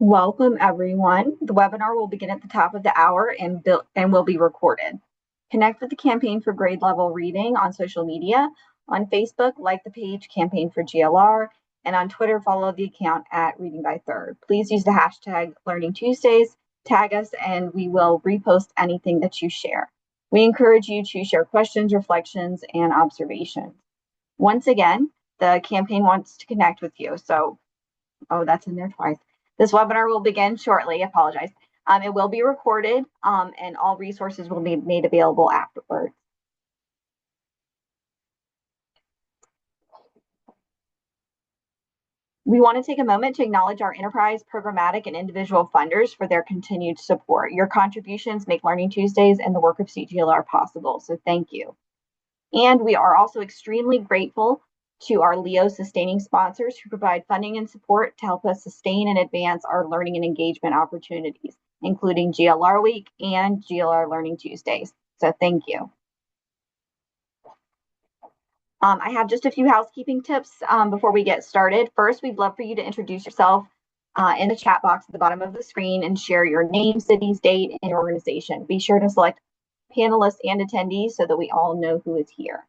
Welcome, everyone. The webinar will begin at the top of the hour and will be recorded. Connect with the Campaign for Grade Level Reading on social media. On Facebook, like the page Campaign for GLR, and on Twitter, follow the account at Reading by Third. Please use the hashtag Learning Tuesdays, tag us, and we will repost anything that you share. We encourage you to share questions, reflections, and observations. Once again, the campaign wants to connect with you. That's in there twice. This webinar will begin shortly. Apologize. It will be recorded, and all resources will be made available afterwards. We want to take a moment to acknowledge our enterprise, programmatic, and individual funders for their continued support. Your contributions make Learning Tuesdays and the work of CGLR possible, so thank you. And we are also extremely grateful to our LEO sustaining sponsors who provide funding and support to help us sustain and advance our learning and engagement opportunities, including GLR Week and GLR Learning Tuesdays. So thank you. I have just a few housekeeping tips before we get started. First, we'd love for you to introduce yourself in the chat box at the bottom of the screen and share your name, cities, date, and organization. Be sure to select panelists and attendees so that we all know who is here.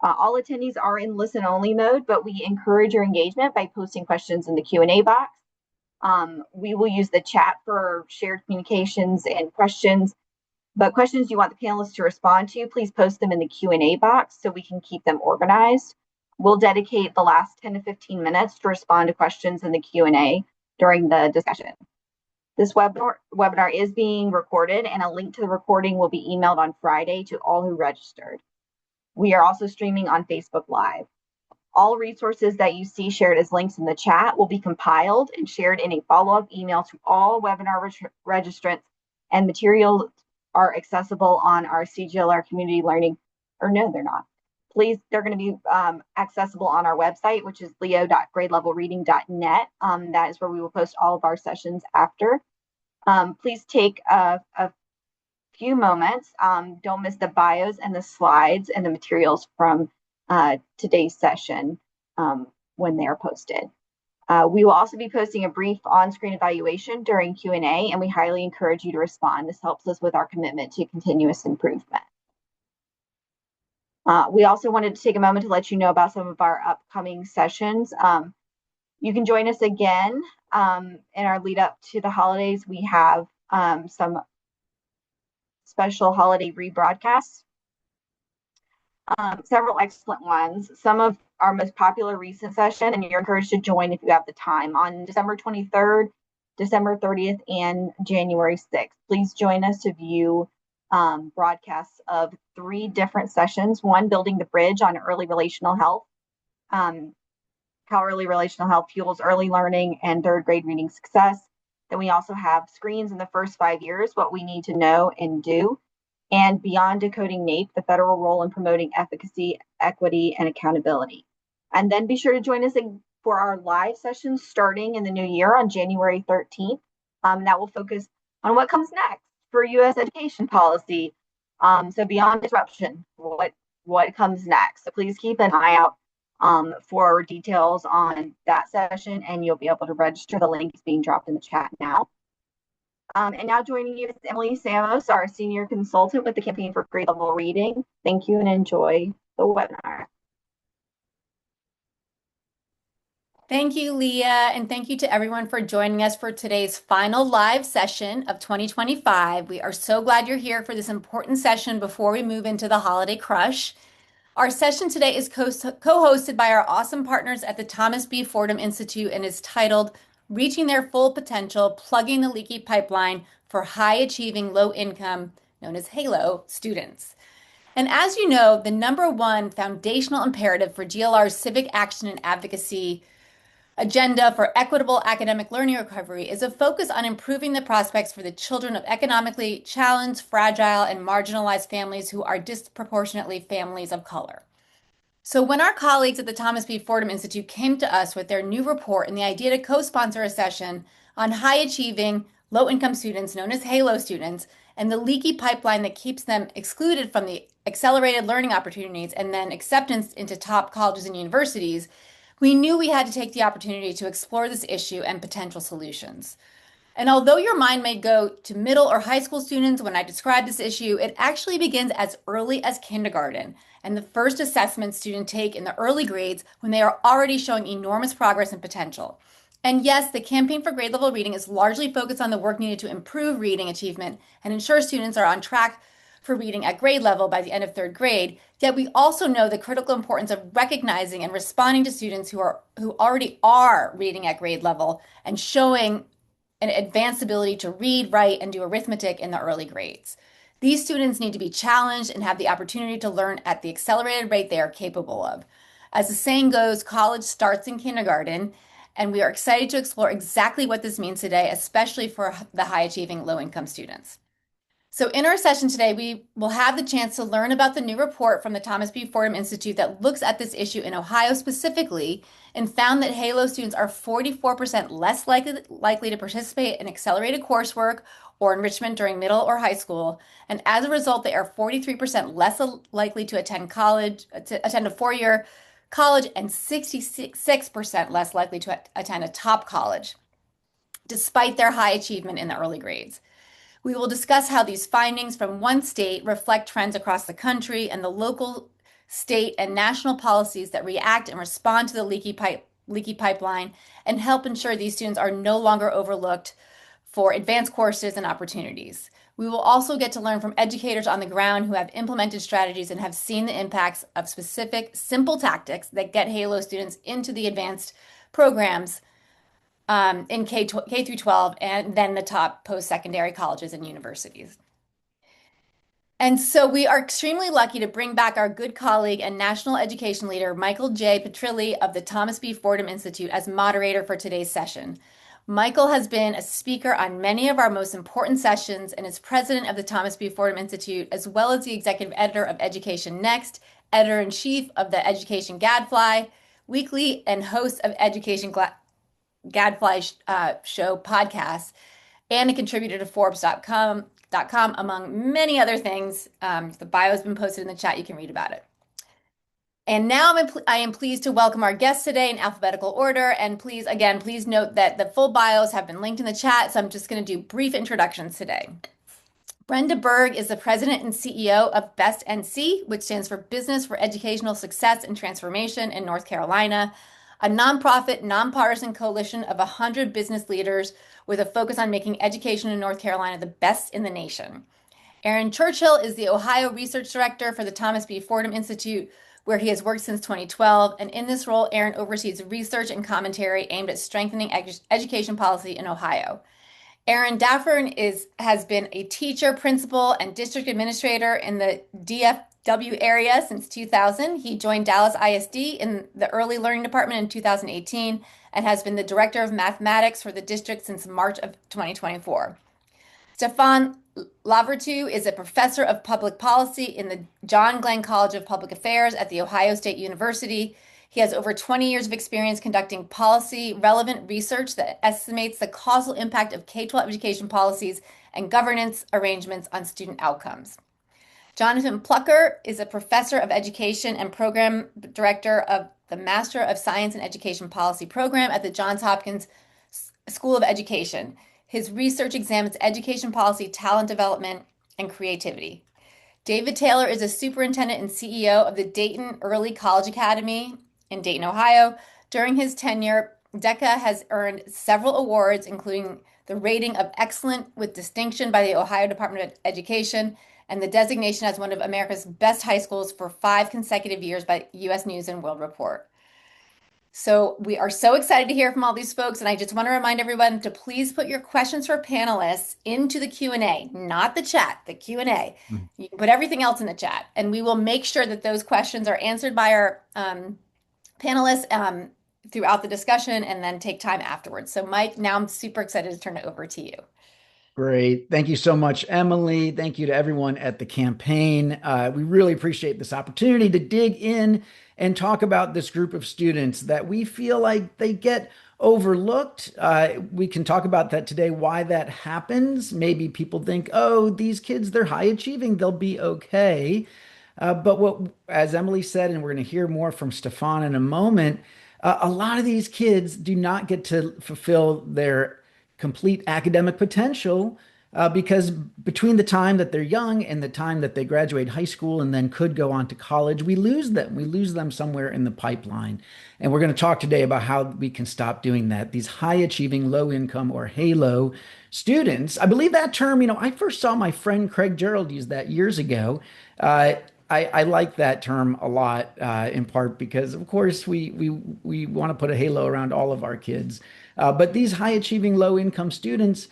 All attendees are in listen-only mode, but we encourage your engagement by posting questions in the Q&A box. We will use the chat for shared communications and questions, but questions you want the panelists to respond to, please post them in the Q&A box so we can keep them organized. We'll dedicate the last 10 to 15 minutes to respond to questions in the Q&A during the discussion. This webinar is being recorded, and a link to the recording will be emailed on Friday to all who registered. We are also streaming on Facebook Live. All resources that you see shared as links in the chat will be compiled and shared in a follow-up email to all webinar registrants, and materials are accessible on our CGLR community learning, or no, they're not. They're going to be accessible on our website, which is leo.gradelevelreading.net. That is where we will post all of our sessions after. Please take a few moments. Don't miss the bios and the slides and the materials from today's session when they are posted. We will also be posting a brief on-screen evaluation during Q&A, and we highly encourage you to respond. This helps us with our commitment to continuous improvement. We also wanted to take a moment to let you know about some of our upcoming sessions. You can join us again in our lead up to the holidays. We have some special holiday rebroadcasts, several excellent ones. Some of our most popular recent session, and you're encouraged to join if you have the time, on December 23rd, December 30th, and January 6th. Please join us to view broadcasts of 3 different sessions. One, building the bridge on early relational health, how early relational health fuels early learning and 3rd grade reading success. Then we also have screens in the first 5 years, what we need to know and do, and beyond decoding NAEP, the federal role in promoting efficacy, equity, and accountability. And then be sure to join us for our live sessions starting in the new year on January 13th. That will focus on what comes next for U.S. education policy. So beyond disruption, what comes next. So please keep an eye out for details on that session, and you'll be able to register. The link is being dropped in the chat now. And now joining you is Emily Samos, our senior consultant with the Campaign for Grade Level Reading. Thank you and enjoy the webinar. Thank you, Leah, and thank you to everyone for joining us for today's final live session of 2025. We are so glad you're here for this important session before we move into the holiday crush. Our session today is co-hosted by our awesome partners at the Thomas B. Fordham Institute and is titled Reaching Their Full Potential, Plugging the Leaky Pipeline for High-Achieving Low-Income, known as HALO, students. And as you know, the #1 foundational imperative for GLR's civic action and advocacy agenda for equitable academic learning recovery is a focus on improving the prospects for the children of economically challenged, fragile, and marginalized families who are disproportionately families of color. So when our colleagues at the Thomas B. Fordham Institute came to us with their new report and the idea to co-sponsor a session on high-achieving, low-income students known as HALO students and the leaky pipeline that keeps them excluded from the accelerated learning opportunities and then acceptance into top colleges and universities, We knew we had to take the opportunity to explore this issue and potential solutions. And although your mind may go to middle or high school students when I describe this issue, it actually begins as early as kindergarten and the first assessment students take in the early grades when they are already showing enormous progress and potential. And yes, the campaign for grade level reading is largely focused on the work needed to improve reading achievement and ensure students are on track for reading at grade level by the end of third grade. Yet we also know the critical importance of recognizing and responding to students who already are reading at grade level and showing an advanced ability to read, write, and do arithmetic in the early grades. These students need to be challenged and have the opportunity to learn at the accelerated rate they are capable of. As the saying goes, college starts in kindergarten, and we are excited to explore exactly what this means today, especially for the high achieving low income students. So in our session today, we will have the chance to learn about the new report from the Thomas B. Fordham Institute that looks at this issue in Ohio specifically and found that HALO students are 44% less likely to participate in accelerated coursework or enrichment during middle or high school. And as a result, they are 43% less likely to attend college, to attend a four-year college, and 66% less likely to attend a top college, despite their high achievement in the early grades. We will discuss how these findings from one state reflect trends across the country and the local, state, and national policies that react and respond to the leaky pipeline and help ensure these students are no longer overlooked for advanced courses and opportunities. We will also get to learn from educators on the ground who have implemented strategies and have seen the impacts of specific, simple tactics that get HALO students into the advanced programs in K through 12, and then the top post-secondary colleges and universities. And so we are extremely lucky to bring back our good colleague and national education leader, Michael J. Petrilli of the Thomas B. Fordham Institute, as moderator for today's session. Michael has been a speaker on many of our most important sessions and is president of the Thomas B. Fordham Institute, as well as the executive editor of Education Next, editor-in-chief of the Education Gadfly Weekly, and host of Education Gadfly Show podcast, and a contributor to Forbes.com, among many other things. The bio has been posted in the chat. You can read about it. And now I am pleased to welcome our guests today in alphabetical order. And please note that the full bios have been linked in the chat. So I'm just going to do brief introductions today. Brenda Berg is the president and CEO of BEST NC, which stands for Business for Educational Success and Transformation in North Carolina, a nonprofit, nonpartisan coalition of 100 business leaders with a focus on making education in North Carolina the best in the nation. Aaron Churchill is the Ohio Research Director for the Thomas B. Fordham Institute, where he has worked since 2012. And in this role, Aaron oversees research and commentary aimed at strengthening education policy in Ohio. Aaron Daffern has been a teacher, principal, and district administrator in the DFW area since 2000. He joined Dallas ISD in the early learning department in 2018 and has been the director of mathematics for the district since March of 2024. Stefan Lavertu is a professor of public policy in the John Glenn College of Public Affairs at The Ohio State University. He has over 20 years of experience conducting policy-relevant research that estimates the causal impact of K-12 education policies and governance arrangements on student outcomes. Jonathan Plucker is a professor of education and program director of the Master of Science in Education Policy program at the Johns Hopkins School of Education. His research examines education policy, talent development, and creativity. David Taylor is a superintendent and CEO of the Dayton Early College Academy in Dayton, Ohio. During his tenure, DECA has earned several awards, including the rating of excellent with distinction by the Ohio Department of Education and the designation as one of America's best high schools for 5 consecutive years by U.S. News and World Report. So we are so excited to hear from all these folks, and I just want to remind everyone to please put your questions for panelists into the Q&A, not the chat, the Q&A. You can put everything else in the chat, and we will make sure that those questions are answered by our panelists throughout the discussion and then take time afterwards. So Mike, now I'm super excited to turn it over to you. Great. Thank you so much, Emily. Thank you to everyone at the campaign. We really appreciate this opportunity to dig in and talk about this group of students that we feel like they get overlooked. We can talk about that today, why that happens. Maybe people think, oh, these kids, they're high achieving, they'll be okay. But as Emily said, and we're going to hear more from Stefan in a moment, A lot of these kids do not get to fulfill their complete academic potential because between the time that they're young and the time that they graduate high school and then could go on to college, we lose them. We lose them somewhere in the pipeline. And we're going to talk today about how we can stop doing that. These high achieving, low income or HALO students, I believe that term, I first saw my friend Craig Gerald use that years ago. Uh, I like that term a lot, in part because, of course, we want to put a halo around all of our kids. But these high achieving, low income students,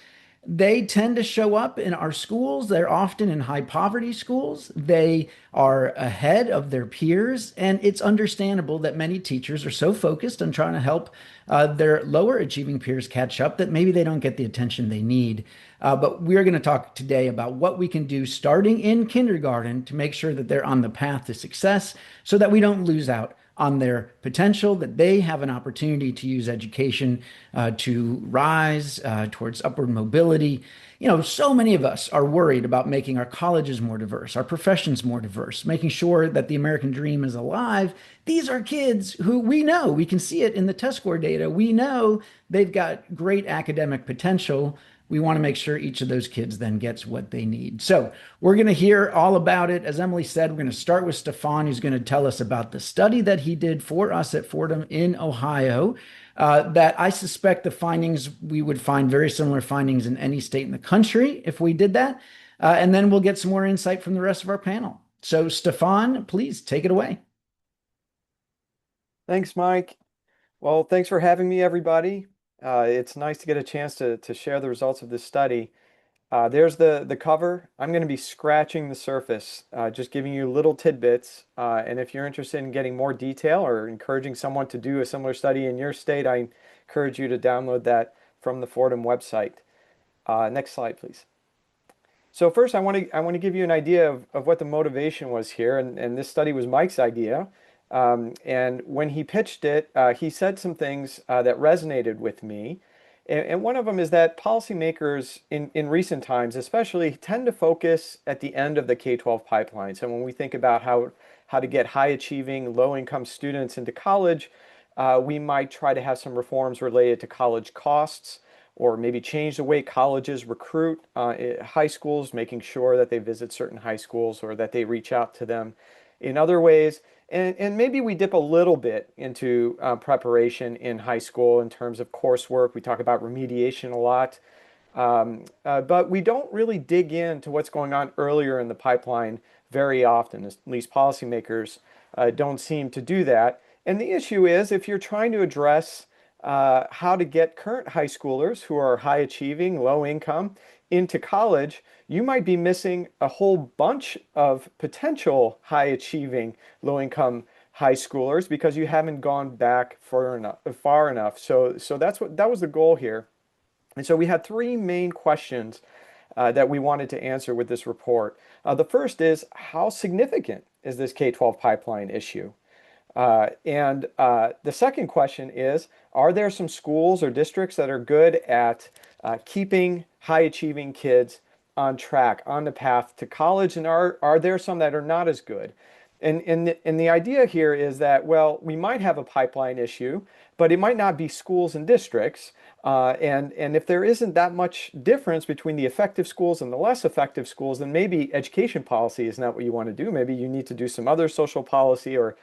they tend to show up in our schools. They're often in high poverty schools. They are ahead of their peers. And it's understandable that many teachers are so focused on trying to help their lower achieving peers catch up that maybe they don't get the attention they need. But we're going to talk today about what we can do starting in kindergarten to make sure that they're on the path to success so that we don't lose out on their potential, that they have an opportunity to use education to rise towards upward mobility. So many of us are worried about making our colleges more diverse, our professions more diverse, making sure that the American dream is alive. These are kids who we know, we can see it in the test score data. We know they've got great academic potential. We want to make sure each of those kids then gets what they need. So we're going to hear all about it. As Emily said, we're going to start with Stefan, who's going to tell us about the study that he did for us at Fordham in Ohio. That I suspect the findings, we would find very similar findings in any state in the country if we did that. And then we'll get some more insight from the rest of our panel. So Stefan, please take it away. Thanks, Mike. Well, thanks for having me, everybody. It's nice to get a chance to share the results of this study. There's the cover. I'm going to be scratching the surface, just giving you little tidbits. And if you're interested in getting more detail or encouraging someone to do a similar study in your state, I encourage you to download that from the Fordham website. Next slide, please. So first, I want to give you an idea of what the motivation was here, and this study was Mike's idea. And when he pitched it, he said some things that resonated with me. And one of them is that policymakers in recent times especially tend to focus at the end of the K-12 pipeline. So when we think about how to get high achieving, low income students into college, we might try to have some reforms related to college costs, or maybe change the way colleges recruit high schools, making sure that they visit certain high schools or that they reach out to them in other ways. And maybe we dip a little bit into preparation in high school in terms of coursework. We talk about remediation a lot, but we don't really dig into what's going on earlier in the pipeline very often. At least policymakers don't seem to do that. And the issue is, if you're trying to address how to get current high schoolers who are high achieving, low income into college, you might be missing a whole bunch of potential high achieving, low income high schoolers because you haven't gone back far enough. So that was the goal here. And so we had three main questions that we wanted to answer with this report. The first is, how significant is this K-12 pipeline issue? And the second question is, are there some schools or districts that are good at keeping high achieving kids on track, on the path to college? And are there some that are not as good? And the idea here is that, well, we might have a pipeline issue, but it might not be schools and districts. And if there isn't that much difference between the effective schools and the less effective schools, then maybe education policy is not what you want to do. Maybe you need to do some other social policy or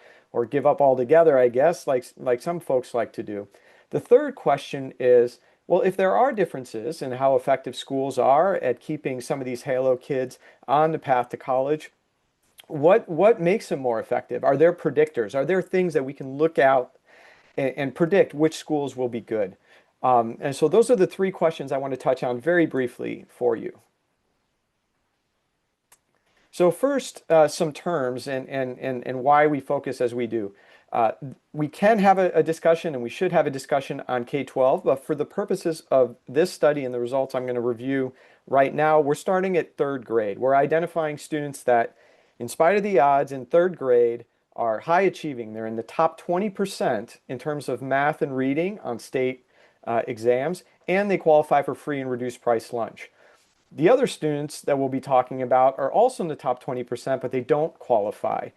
give up altogether, I guess, like some folks like to do. The third question is, well, if there are differences in how effective schools are at keeping some of these HALO kids on the path to college, what makes them more effective? Are there predictors? Are there things that we can look out and predict which schools will be good? And so those are the three questions I want to touch on very briefly for you. So first, some terms and why we focus as we do. We can have a discussion, and we should have a discussion on K-12, but for the purposes of this study and the results I'm going to review right now, we're starting at third grade. We're identifying students that, in spite of the odds, in third grade are high achieving. They're in the top 20% in terms of math and reading on state exams, and they qualify for free and reduced price lunch. The other students that we'll be talking about are also in the top 20%, but they don't qualify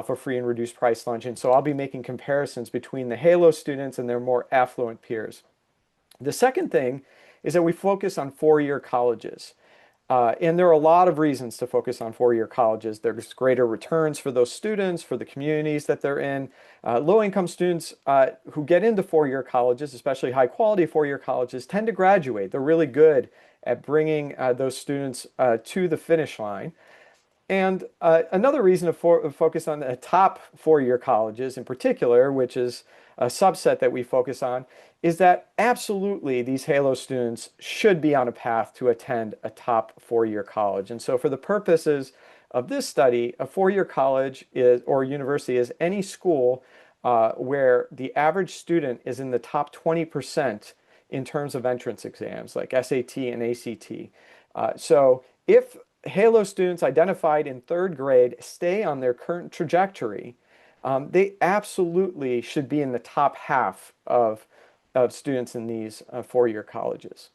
for free and reduced price lunch. And so I'll be making comparisons between the Halo students and their more affluent peers. The second thing is that we focus on four-year colleges. And there are a lot of reasons to focus on four-year colleges. There's greater returns for those students, for the communities that they're in. Low-income students who get into four-year colleges, especially high-quality four-year colleges, tend to graduate. They're really good at bringing those students to the finish line. And another reason to focus on the top four-year colleges in particular, which is a subset that we focus on, is that absolutely these Halo students should be on a path to attend a top four-year college. And so for the purposes of this study, a four-year college is, or university is any school where the average student is in the top 20% in terms of entrance exams like SAT and ACT. So if Halo students identified in third grade stay on their current trajectory, they absolutely should be in the top half of students in these four-year colleges.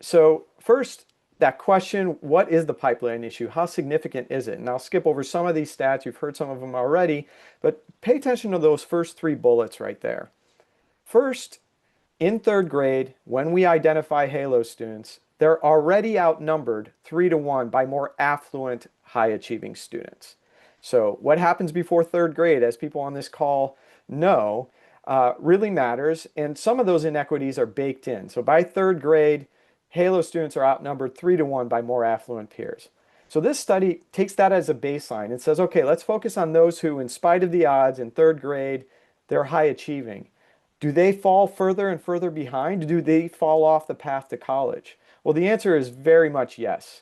So first, that question, what is the pipeline issue? How significant is it? And I'll skip over some of these stats. You've heard some of them already, but pay attention to those first three bullets right there. First, in third grade, when we identify Halo students, they're already outnumbered 3-to-1 by more affluent, high-achieving students. So what happens before third grade, as people on this call know, really matters. And some of those inequities are baked in. So by third grade, Halo students are outnumbered 3-to-1 by more affluent peers. So this study takes that as a baseline and says, okay, let's focus on those who, in spite of the odds in third grade, they're high achieving. Do they fall further and further behind? Do they fall off the path to college? Well, the answer is very much yes.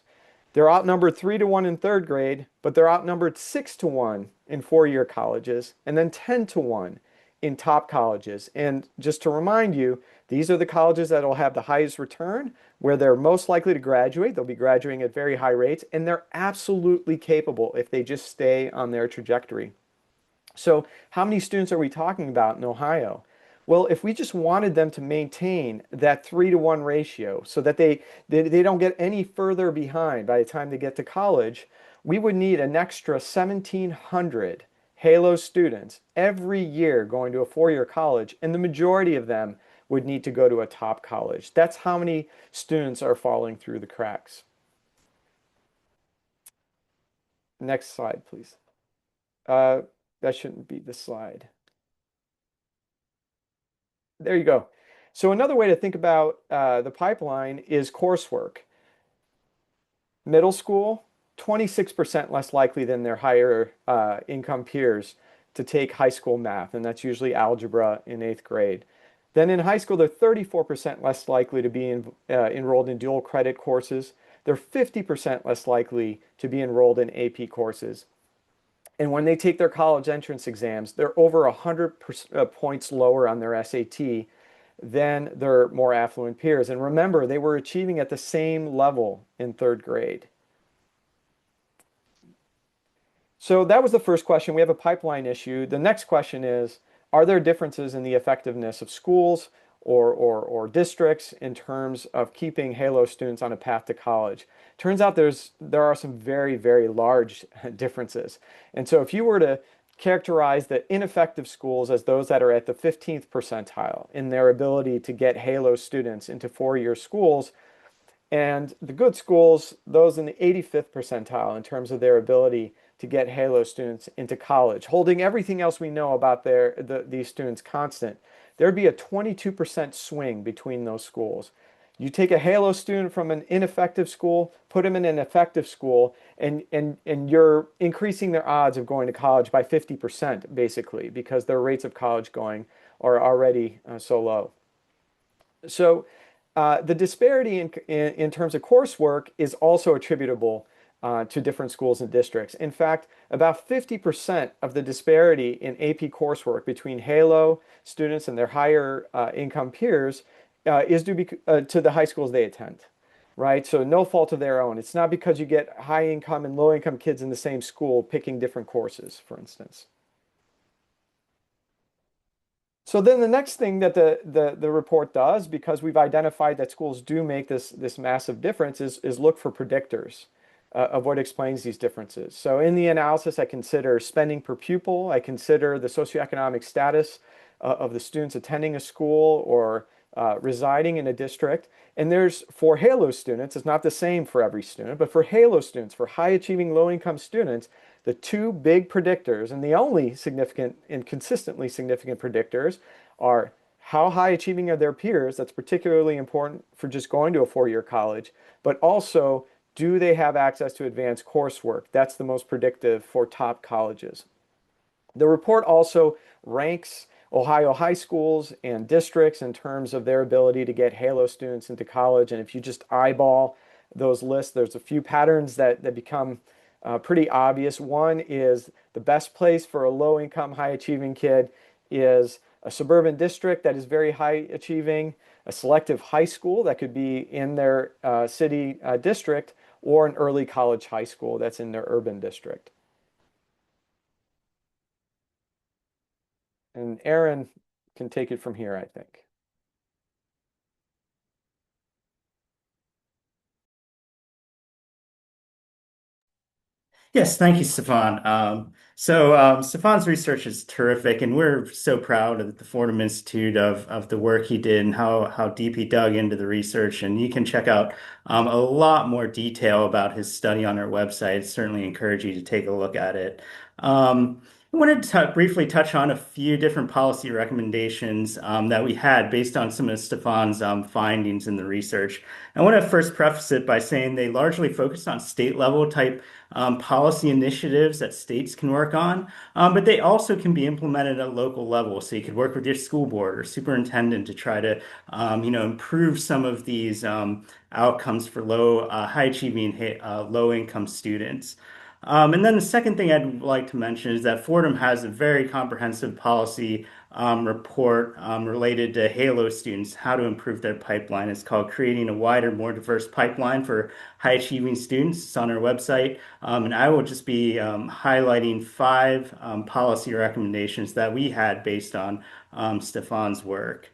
They're outnumbered 3-to-1 in third grade, but they're outnumbered 6-to-1 in four-year colleges, and then 10-to-1 in top colleges. And just to remind you, these are the colleges that will have the highest return, where they're most likely to graduate. They'll be graduating at very high rates, and they're absolutely capable if they just stay on their trajectory. So how many students are we talking about in Ohio? Well, if we just wanted them to maintain that 3-to-1 ratio so that they don't get any further behind by the time they get to college, we would need an extra 1,700 Halo students every year going to a four-year college, and the majority of them would need to go to a top college. That's how many students are falling through the cracks. Next slide, please. That shouldn't be the slide. There you go. So another way to think about the pipeline is coursework. Middle school, 26% less likely than their higher income peers to take high school math, and that's usually algebra in 8th grade. Then in high school, they're 34% less likely to be enrolled in dual credit courses. They're 50% less likely to be enrolled in AP courses. And when they take their college entrance exams, they're over 100 points lower on their SAT than their more affluent peers. And remember, they were achieving at the same level in third grade. So that was the first question. We have a pipeline issue. The next question is, are there differences in the effectiveness of schools or districts in terms of keeping Halo students on a path to college? Turns out there are some very, very large differences. And so if you were to characterize the ineffective schools as those that are at the 15th percentile in their ability to get Halo students into four-year schools, and the good schools, those in the 85th percentile in terms of their ability to get Halo students into college, holding everything else we know about these students constant, there'd be a 22% swing between those schools. You take a Halo student from an ineffective school, put them in an effective school, and you're increasing their odds of going to college by 50%, basically, because their rates of college going are already so low. So the disparity in terms of coursework is also attributable to different schools and districts. In fact, about 50% of the disparity in AP coursework between Halo students and their higher income peers is due to the high schools they attend, right? So no fault of their own. It's not because you get high income and low income kids in the same school picking different courses, for instance. So then the next thing that the report does, because we've identified that schools do make this massive difference, is look for predictors of what explains these differences. So in the analysis, I consider spending per pupil. I consider the socioeconomic status of the students attending a school or residing in a district. And there's, for Halo students, it's not the same for every student, but for Halo students, for high achieving low income students, the two big predictors and the only significant and consistently significant predictors are how high achieving are their peers. That's particularly important for just going to a four-year college, but also do they have access to advanced coursework? That's the most predictive for top colleges. The report also ranks Ohio high schools and districts in terms of their ability to get Halo students into college. And if you just eyeball those lists, there's a few patterns that become pretty obvious. One is the best place for a low income, high achieving kid is a suburban district that is very high achieving, a selective high school that could be in their city district, or an early college high school that's in their urban district. And Aaron can take it from here, I think. Yes, thank you, Stefan. Stefan's research is terrific, and we're so proud of the Fordham Institute of the work he did and how deep he dug into the research. And you can check out a lot more detail about his study on our website. Certainly encourage you to take a look at it. I wanted to briefly touch on a few different policy recommendations that we had based on some of Stefan's findings in the research. I want to first preface it by saying they largely focused on state level type policy initiatives that states can work on, but they also can be implemented at local level. So you could work with your school board or superintendent to try to, improve some of these outcomes for high achieving, low income students. And then the second thing I'd like to mention is that Fordham has a very comprehensive policy report related to Halo students, how to improve their pipeline. It's called Creating a Wider, More Diverse Pipeline for High Achieving Students. It's on our website. And I will just be highlighting five policy recommendations that we had based on Stefan's work.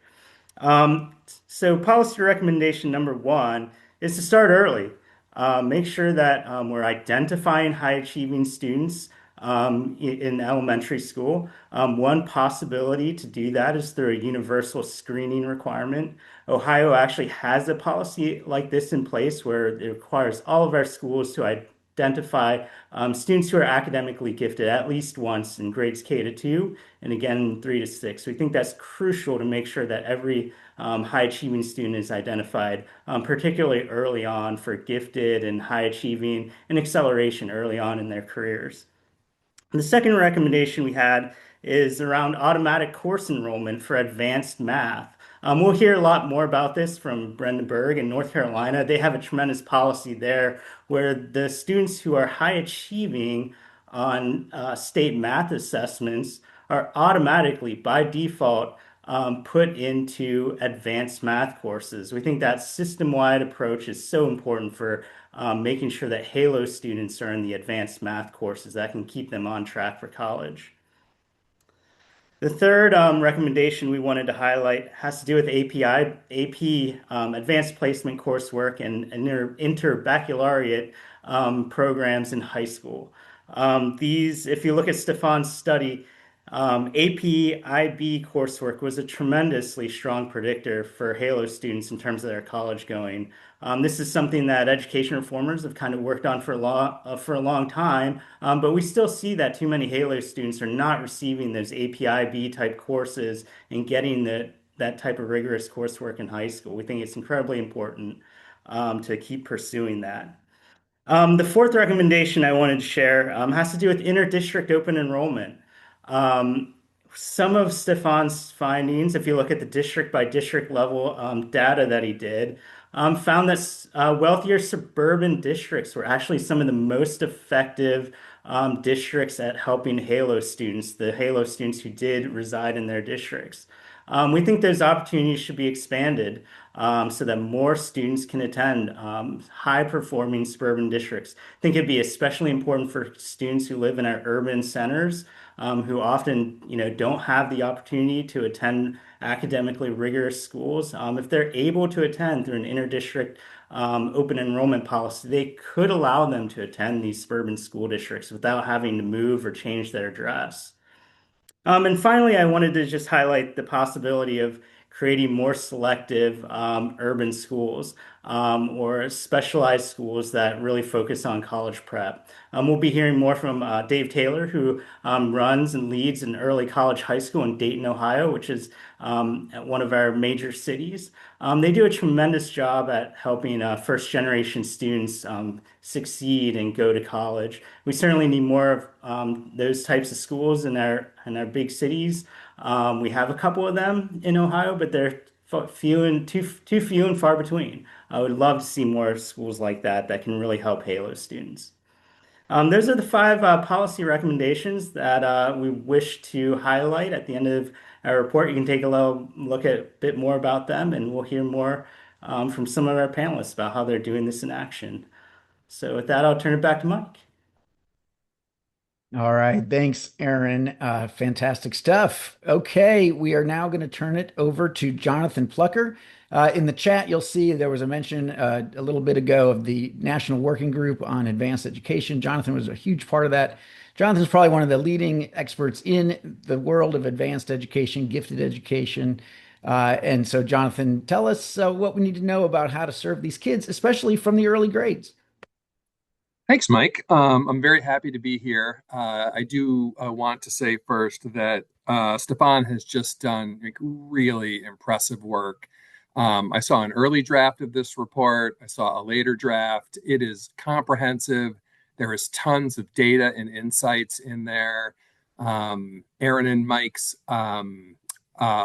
So policy recommendation number one is to start early. Make sure that we're identifying high achieving students in elementary school. One possibility to do that is through a universal screening requirement. Ohio actually has a policy like this in place where it requires all of our schools to identify students who are academically gifted at least once in grades K to 2 and again in 3 to 6. We think that's crucial to make sure that every high achieving student is identified, particularly early on for gifted and high achieving and acceleration early on in their careers. The second recommendation we had is around automatic course enrollment for advanced math. We'll hear a lot more about this from Brenda Berg in North Carolina. They have a tremendous policy there where the students who are high achieving on state math assessments are automatically, by default, put into advanced math courses. We think that system-wide approach is so important for making sure that Halo students are in the advanced math courses that can keep them on track for college. The third recommendation we wanted to highlight has to do with AP advanced placement coursework and interbaccalaureate programs in high school. If you look at Stefan's study, AP IB coursework was a tremendously strong predictor for Halo students in terms of their college going. This is something that education reformers have kind of worked on for a long time, but we still see that too many Halo students are not receiving those AP IB type courses and getting that type of rigorous coursework in high school. We think it's incredibly important to keep pursuing that. The fourth recommendation I wanted to share has to do with interdistrict open enrollment. Some of Stefan's findings, if you look at the district by district level data that he did, found that wealthier suburban districts were actually some of the most effective districts at helping Halo students, the Halo students who did reside in their districts. We think those opportunities should be expanded so that more students can attend high-performing suburban districts. I think it'd be especially important for students who live in our urban centers, who often, don't have the opportunity to attend academically rigorous schools. If they're able to attend through an interdistrict open enrollment policy, they could allow them to attend these suburban school districts without having to move or change their address. And finally, I wanted to just highlight the possibility of creating more selective urban schools or specialized schools that really focus on college prep. We'll be hearing more from Dave Taylor, who runs and leads an early college high school in Dayton, Ohio, which is one of our major cities. They do a tremendous job at helping first generation students succeed and go to college. We certainly need more of those types of schools in our big cities. We have a couple of them in Ohio, but they're too few and far between. I would love to see more schools like that can really help Halo students. Those are the five policy recommendations that we wish to highlight at the end of our report. You can take a little look at a bit more about them, and we'll hear more from some of our panelists about how they're doing this in action. So with that, I'll turn it back to Mike. All right. Thanks, Aaron. Fantastic stuff. Okay. We are now going to turn it over to Jonathan Plucker. In the chat, you'll see there was a mention a little bit ago of the National Working Group on Advanced Education. Jonathan was a huge part of that. Jonathan's probably one of the leading experts in the world of advanced education, gifted education. And so, Jonathan, tell us what we need to know about how to serve these kids, especially from the early grades. Thanks, Mike. I'm very happy to be here. I do want to say first that Stefan has just done really impressive work. I saw an early draft of this report. I saw a later draft. It is comprehensive. There is tons of data and insights in there. Aaron and Mike's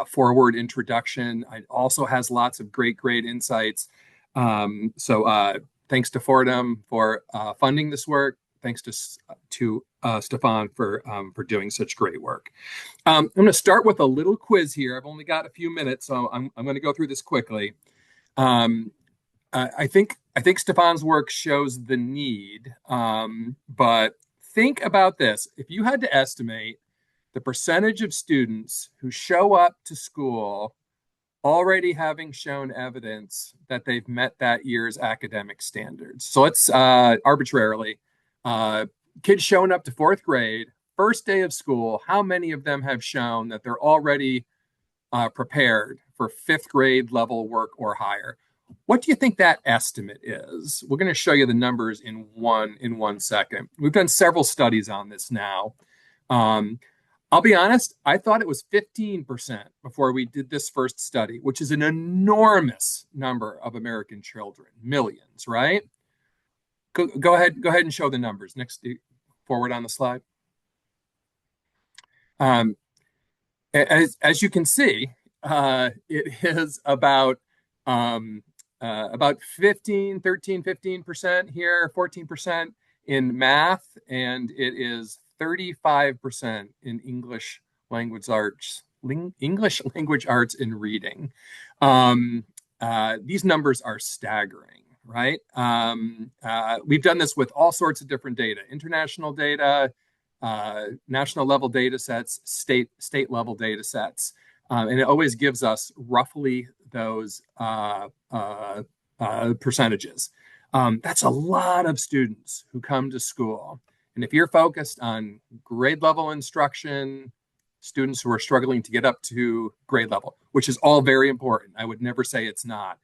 forward introduction also has lots of great insights. Thanks to Fordham for funding this work. Thanks to Stefan for doing such great work. I'm going to start with a little quiz here. I've only got a few minutes, so I'm going to go through this quickly. I think Stefan's work shows the need, but think about this. If you had to estimate the percentage of students who show up to school already having shown evidence that they've met that year's academic standards. So let's arbitrarily, kids showing up to fourth grade, first day of school, how many of them have shown that they're already prepared for fifth grade level work or higher? What do you think that estimate is? We're going to show you the numbers in one second. We've done several studies on this now. I'll be honest, I thought it was 15% before we did this first study, which is an enormous number of American children, millions, right? Go ahead and show the numbers. Next, forward on the slide. As you can see, it is about 15% here, 14% in math, and it is 35% in English language arts and reading. These numbers are staggering, right? We've done this with all sorts of different data, international data, national level data sets, state level data sets. And it always gives us roughly those percentages. That's a lot of students who come to school. And if you're focused on grade level instruction, students who are struggling to get up to grade level, which is all very important, I would never say it's not,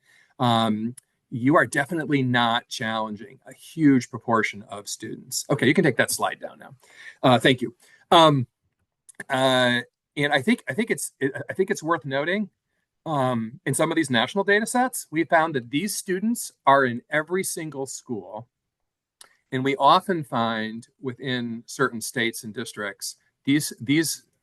you are definitely not challenging a huge proportion of students. Okay, you can take that slide down now. Thank you. And I think it's worth noting, in some of these national data sets, we found that these students are in every single school. And we often find within certain states and districts, these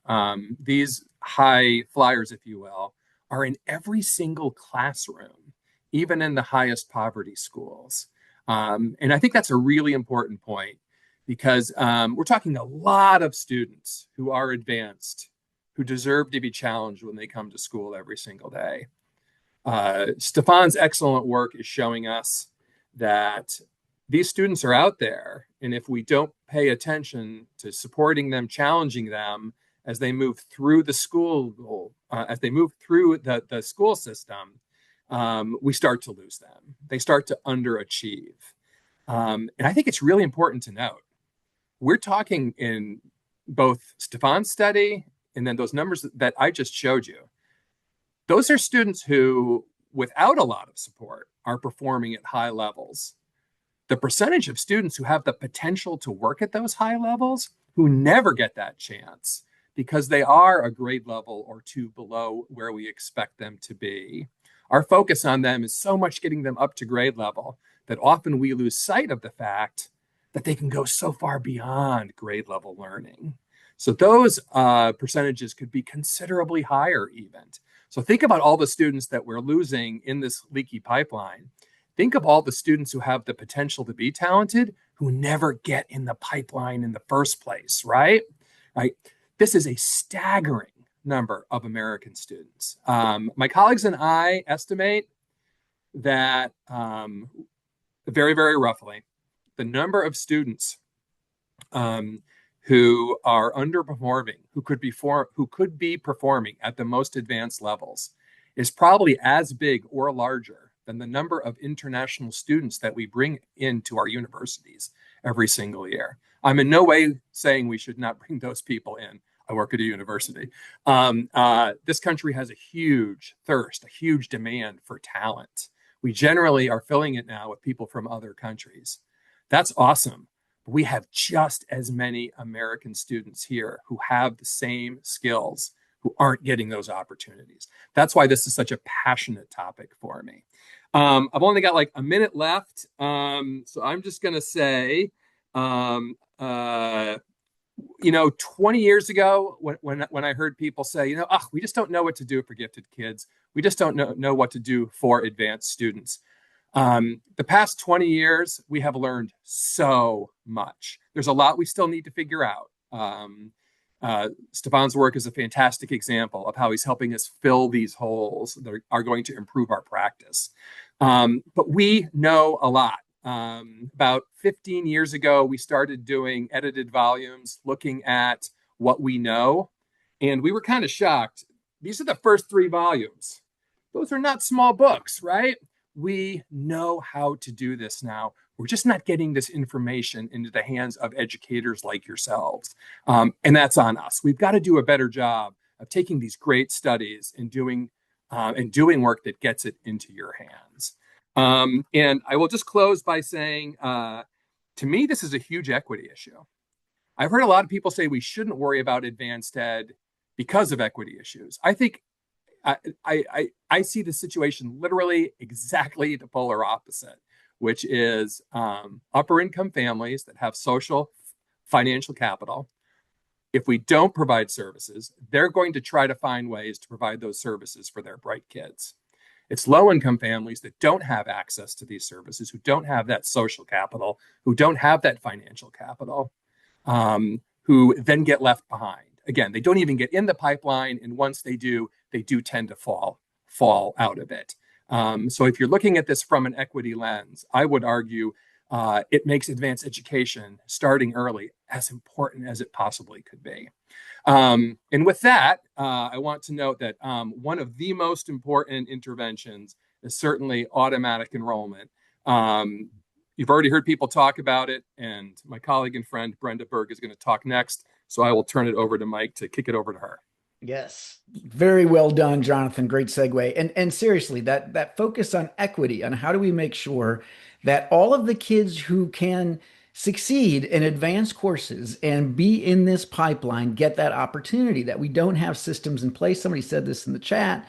high flyers, if you will, are in every single classroom, even in the highest poverty schools. And I think that's a really important point because we're talking a lot of students who are advanced who deserve to be challenged when they come to school every single day. Stefan's excellent work is showing us that these students are out there, and if we don't pay attention to supporting them, challenging them as they move through the school, as they move through the school system, we start to lose them. They start to underachieve. And I think it's really important to note, we're talking in both Stefan's study and then those numbers that I just showed you. Those are students who, without a lot of support, are performing at high levels. The percentage of students who have the potential to work at those high levels, who never get that chance because they are a grade level or two below where we expect them to be. Our focus on them is so much getting them up to grade level that often we lose sight of the fact that they can go so far beyond grade level learning. So those percentages could be considerably higher even. So think about all the students that we're losing in this leaky pipeline. Think of all the students who have the potential to be talented who never get in the pipeline in the first place, right? Right. This is a staggering number of American students. My colleagues and I estimate that very, very roughly, the number of students who are underperforming, who could be performing at the most advanced levels, is probably as big or larger than the number of international students that we bring into our universities every single year. I'm in no way saying we should not bring those people in. I work at a university. This country has a huge thirst, a huge demand for talent. We generally are filling it now with people from other countries. That's awesome. We have just as many American students here who have the same skills, who aren't getting those opportunities. That's why this is such a passionate topic for me. I've only got like a minute left. So I'm just going to say, 20 years ago, when I heard people say, we just don't know what to do for gifted kids. We just don't know what to do for advanced students. The past 20 years, we have learned so much. There's a lot we still need to figure out. Stefan's work is a fantastic example of how he's helping us fill these holes that are going to improve our practice. But we know a lot. About 15 years ago, we started doing edited volumes, looking at what we know. And we were kind of shocked. These are the first 3 volumes. Those are not small books, right? We know how to do this now. We're just not getting this information into the hands of educators like yourselves. And that's on us. We've got to do a better job of taking these great studies and doing work that gets it into your hands. And I will just close by saying, to me, this is a huge equity issue. I've heard a lot of people say we shouldn't worry about advanced ed because of equity issues. I think I see the situation literally exactly the polar opposite, which is upper income families that have social financial capital. If we don't provide services, they're going to try to find ways to provide those services for their bright kids. It's low-income families that don't have access to these services, who don't have that social capital, who don't have that financial capital, who then get left behind. Again, they don't even get in the pipeline, and once they do tend to fall out of it. So if you're looking at this from an equity lens, I would argue it makes advanced education starting early as important as it possibly could be. And with that, I want to note that one of the most important interventions is certainly automatic enrollment. You've already heard people talk about it, and my colleague and friend Brenda Berg is going to talk next. So I will turn it over to Mike to kick it over to her. Yes. Very well done, Jonathan. Great segue. And seriously, that focus on equity, on how do we make sure that all of the kids who can succeed in advanced courses and be in this pipeline get that opportunity, that we don't have systems in place. Somebody said this in the chat.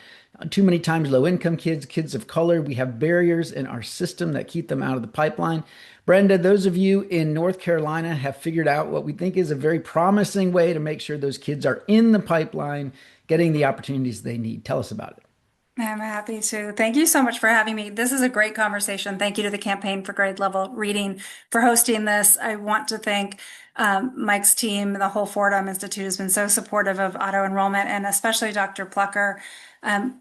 Too many times low-income kids of color, we have barriers in our system that keep them out of the pipeline. Brenda, those of you in North Carolina have figured out what we think is a very promising way to make sure those kids are in the pipeline, getting the opportunities they need. Tell us about it. I'm happy to. Thank you so much for having me. This is a great conversation. Thank you to the Campaign for Grade Level Reading for hosting this. I want to thank Mike's team. The whole Fordham Institute has been so supportive of auto enrollment, and especially Dr. Plucker.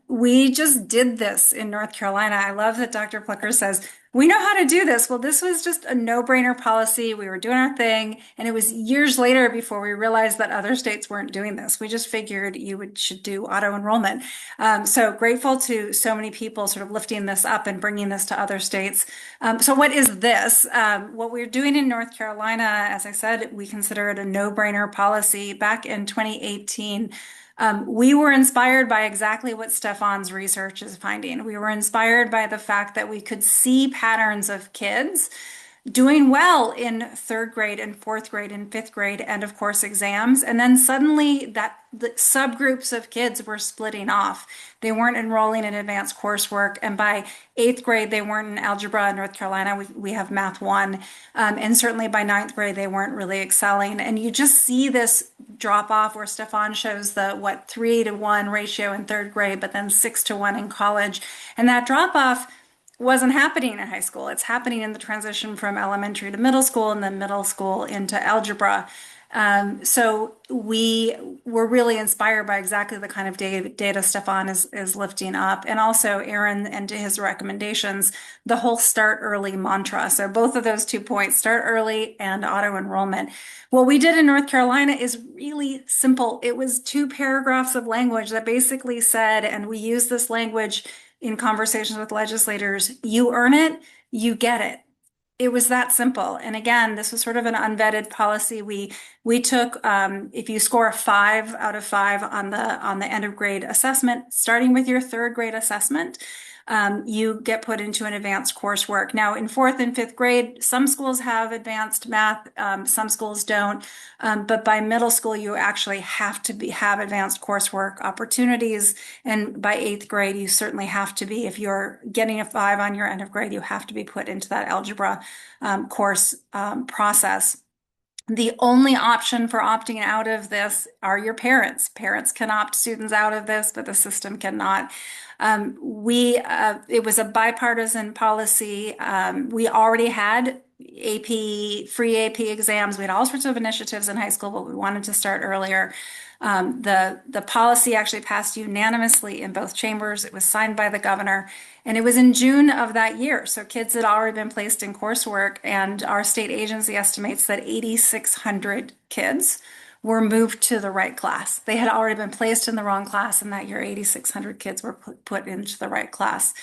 We just did this in North Carolina. I love that Dr. Plucker says, we know how to do this. Well, this was just a no-brainer policy. We were doing our thing, and it was years later before we realized that other states weren't doing this. We just figured should do auto enrollment. So grateful to so many people sort of lifting this up and bringing this to other states. So what is this? What we're doing in North Carolina, as I said, we consider it a no-brainer policy. Back in 2018, we were inspired by exactly what Stefan's research is finding. We were inspired by the fact that we could see patterns of kids doing well in third grade and fourth grade and fifth grade and of course exams. And then suddenly the subgroups of kids were splitting off. They weren't enrolling in advanced coursework. And by eighth grade, they weren't in algebra in North Carolina. We have Math 1. And certainly by ninth grade, they weren't really excelling. And you just see this drop off where Stefan shows the 3-to-1 ratio in third grade, but then 6-to-1 in college. And that drop off wasn't happening in high school. It's happening in the transition from elementary to middle school and then middle school into algebra. So we were really inspired by exactly the kind of data Stefan is lifting up, and also Aaron and to his recommendations, the whole start early mantra. So both of those 2 points, start early and auto enrollment. What we did in North Carolina is really simple. It was 2 paragraphs of language that basically said, and we use this language in conversations with legislators, you earn it, you get it. It was that simple. And again, this was sort of an unvetted policy. We took if you score a 5 out of 5 on the end of grade assessment, starting with your third grade assessment, you get put into an advanced coursework. Now, in fourth and fifth grade, some schools have advanced math, some schools don't. But by middle school, you actually have to have advanced coursework opportunities. And by eighth grade, you certainly have to be. If you're getting a 5 on your end of grade, you have to be put into that algebra course process. The only option for opting out of this are your parents. Parents can opt students out of this, but the system cannot. It was a bipartisan policy. We already had free AP exams. We had all sorts of initiatives in high school, but we wanted to start earlier. The policy actually passed unanimously in both chambers. It was signed by the governor, and it was in June of that year. So kids had already been placed in coursework, and our state agency estimates that 8,600 kids were moved to the right class. They had already been placed in the wrong class, and that year 8,600 kids were put into the right class.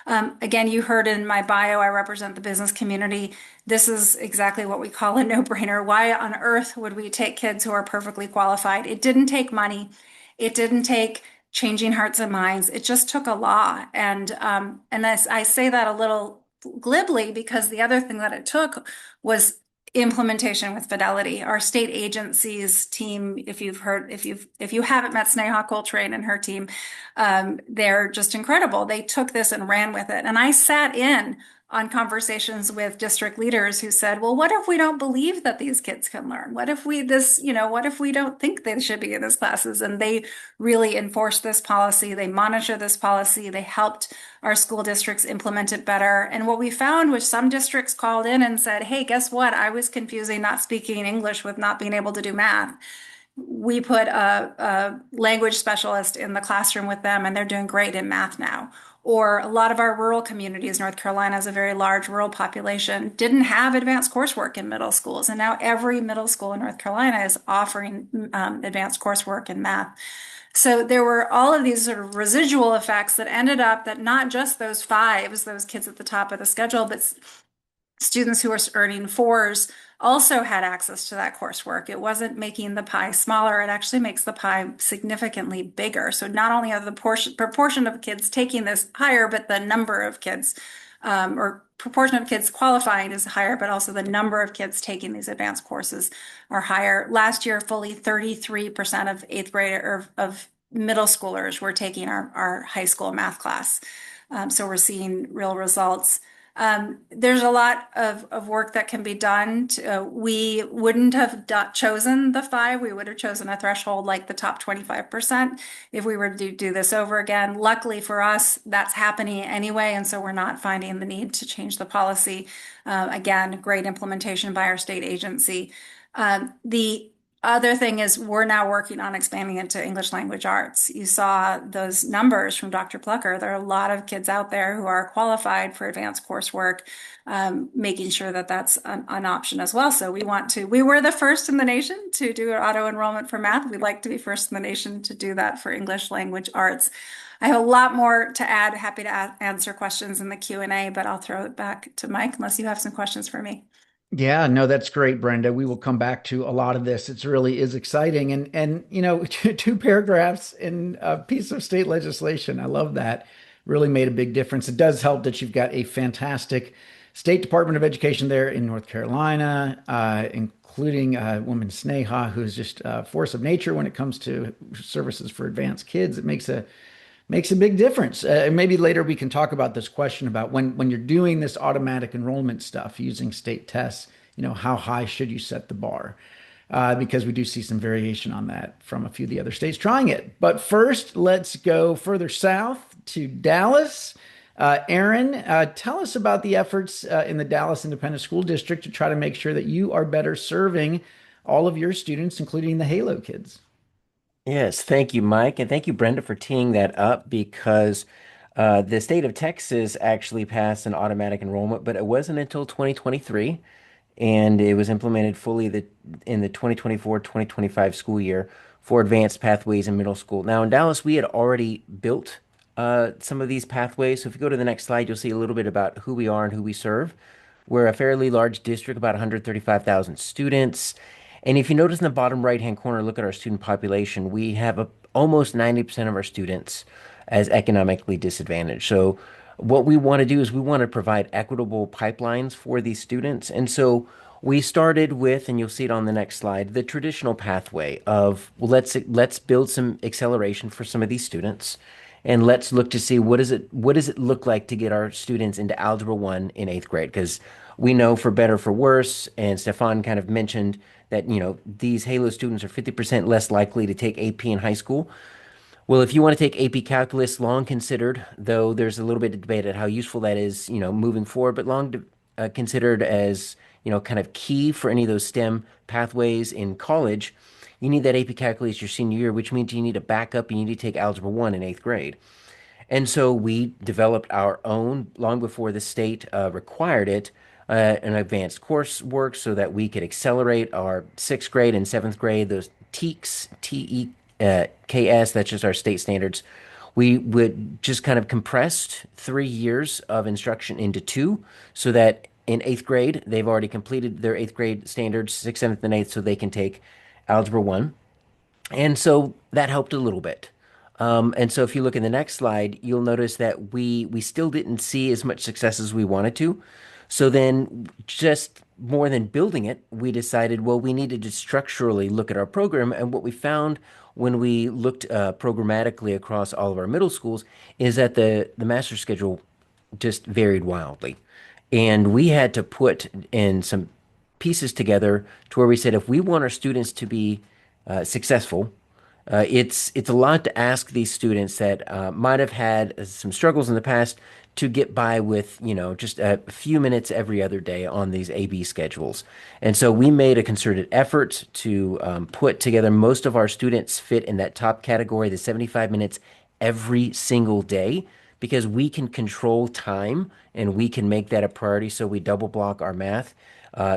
Again, you heard in my bio, I represent the business community. This is exactly what we call a no-brainer. Why on earth would we take kids who are perfectly qualified? It didn't take money. It didn't take changing hearts and minds. It just took a law. And I say that a little glibly because the other thing that it took was implementation with fidelity. Our state agencies team, if you haven't met Sneha Coltrane and her team, they're just incredible. They took this and ran with it. And I sat in on conversations with district leaders who said, well, what if we don't believe that these kids can learn? What if we don't think they should be in these classes? And they really enforced this policy. They monitor this policy. They helped our school districts implement it better. And what we found was some districts called in and said, hey, guess what? I was confusing not speaking English with not being able to do math. We put a language specialist in the classroom with them, and they're doing great in math now. Or a lot of our rural communities, North Carolina has a very large rural population, didn't have advanced coursework in middle schools. And now every middle school in North Carolina is offering advanced coursework in math. So there were all of these sort of residual effects that ended up that not just those 5s, those kids at the top of the schedule, but students who were earning 4s also had access to that coursework. It wasn't making the pie smaller. It actually makes the pie significantly bigger. So not only are the proportion of kids taking this higher, but the number of kids or proportion of kids qualifying is higher, but also the number of kids taking these advanced courses are higher. Last year, fully 33% of eighth grade or of middle schoolers were taking our high school math class. So we're seeing real results. There's a lot of work that can be done. We wouldn't have chosen the 5. We would have chosen a threshold like the top 25% if we were to do this over again. Luckily for us, that's happening anyway, and so we're not finding the need to change the policy. Again, great implementation by our state agency. The other thing is we're now working on expanding it to English language arts. You saw those numbers from Dr. Plucker. There are a lot of kids out there who are qualified for advanced coursework, making sure that that's an option as well. So we were the first in the nation to do auto enrollment for math. We'd like to be first in the nation to do that for English language arts. I have a lot more to add. Happy to answer questions in the Q&A, but I'll throw it back to Mike unless you have some questions for me. Yeah, no, that's great, Brenda. We will come back to a lot of this. It really is exciting. And two paragraphs in a piece of state legislation. I love that. Really made a big difference. It does help that you've got a fantastic State Department of Education there in North Carolina, including a woman, Sneha, who's just a force of nature when it comes to services for advanced kids. It makes a big difference. Maybe later we can talk about this question about when you're doing this automatic enrollment stuff using state tests, how high should you set the bar? Because we do see some variation on that from a few of the other states trying it. But first, let's go further south to Dallas. Aaron, tell us about the efforts in the Dallas Independent School District to try to make sure that you are better serving all of your students, including the Halo kids. Yes, thank you, Mike, and thank you, Brenda, for teeing that up because the state of Texas actually passed an automatic enrollment, but it wasn't until 2023, and it was implemented fully in the 2024-2025 school year for advanced pathways in middle school. Now, in Dallas, we had already built some of these pathways. So if you go to the next slide, you'll see a little bit about who we are and who we serve. We're a fairly large district, about 135,000 students. And if you notice in the bottom right-hand corner, look at our student population. We have almost 90% of our students as economically disadvantaged. So what we want to do is we want to provide equitable pipelines for these students. And so we started with, and you'll see it on the next slide, the traditional pathway of, well, let's build some acceleration for some of these students. And let's look to see what does it look like to get our students into Algebra 1 in 8th grade? Because we know for better, for worse, and Stefan kind of mentioned that, these Halo students are 50% less likely to take AP in high school. Well, if you want to take AP Calculus, long considered, though there's a little bit of debate at how useful that is, moving forward, but long considered as, kind of key for any of those STEM pathways in college, you need that AP Calculus your senior year, which means you need a backup, you need to take Algebra 1 in 8th grade. And so we developed our own, long before the state required it, an advanced coursework so that we could accelerate our 6th grade and 7th grade, those TEKS, TEKS, that's just our state standards. We would just kind of compressed 3 years of instruction into 2 so that in 8th grade, they've already completed their 8th grade standards, 6th, 7th, and 8th, so they can take Algebra 1. And so that helped a little bit. And so if you look in the next slide, you'll notice that we still didn't see as much success as we wanted to. So then just more than building it, we decided, well, we needed to structurally look at our program. And what we found when we looked programmatically across all of our middle schools is that the master schedule just varied wildly. And we had to put in some pieces together to where we said, if we want our students to be successful, it's a lot to ask these students that might have had some struggles in the past to get by with, just a few minutes every other day on these AB schedules. And so we made a concerted effort to put together, most of our students fit in that top category, the 75 minutes every single day, because we can control time and we can make that a priority. So we double block our math.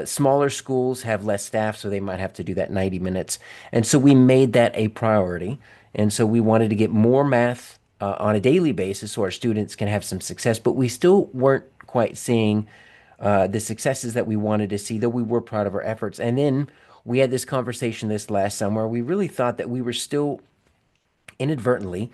Smaller schools have less staff, so they might have to do that 90 minutes. And so we made that a priority. And so we wanted to get more math on a daily basis so our students can have some success, but we still weren't quite seeing the successes that we wanted to see, though we were proud of our efforts. And then we had this conversation this last summer. We really thought that we were still inadvertently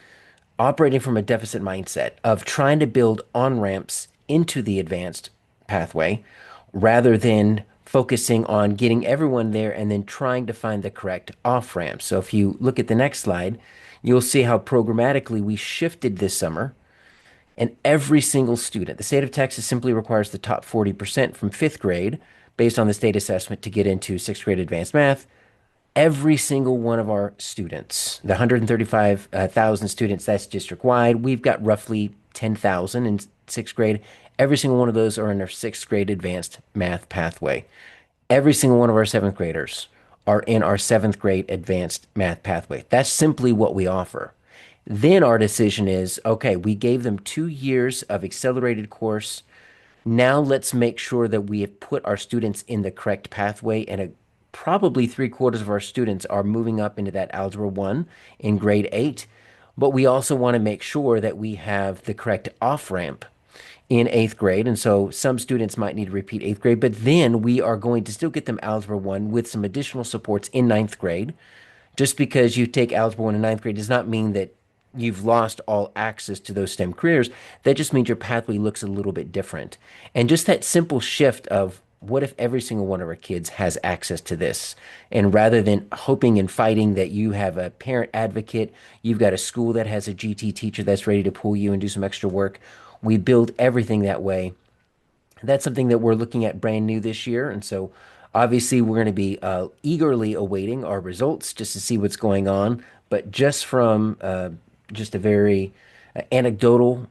operating from a deficit mindset of trying to build on-ramps into the advanced pathway rather than focusing on getting everyone there and then trying to find the correct off-ramp. So if you look at the next slide, you'll see how programmatically we shifted this summer And every single student, the state of Texas simply requires the top 40% from fifth grade based on the state assessment to get into sixth grade advanced math. Every single one of our students, the 135,000 students, that's district wide. We've got roughly 10,000 in sixth grade. Every single one of those are in their sixth grade advanced math pathway. Every single one of our seventh graders are in our seventh grade advanced math pathway. That's simply what we offer. Then our decision is, okay, we gave them 2 years of accelerated course. Now let's make sure that we have put our students in the correct pathway, and probably three-quarters of our students are moving up into that Algebra 1 in grade 8. But we also want to make sure that we have the correct off-ramp in eighth grade. And so some students might need to repeat eighth grade, but then we are going to still get them Algebra 1 with some additional supports in ninth grade. Just because you take Algebra 1 in ninth grade does not mean that you've lost all access to those STEM careers. That just means your pathway looks a little bit different. And just that simple shift of what if every single one of our kids has access to this? And rather than hoping and fighting that you have a parent advocate, you've got a school that has a GT teacher that's ready to pull you and do some extra work, we build everything that way. That's something that we're looking at brand new this year. And so obviously we're going to be eagerly awaiting our results just to see what's going on. But just from just a very anecdotal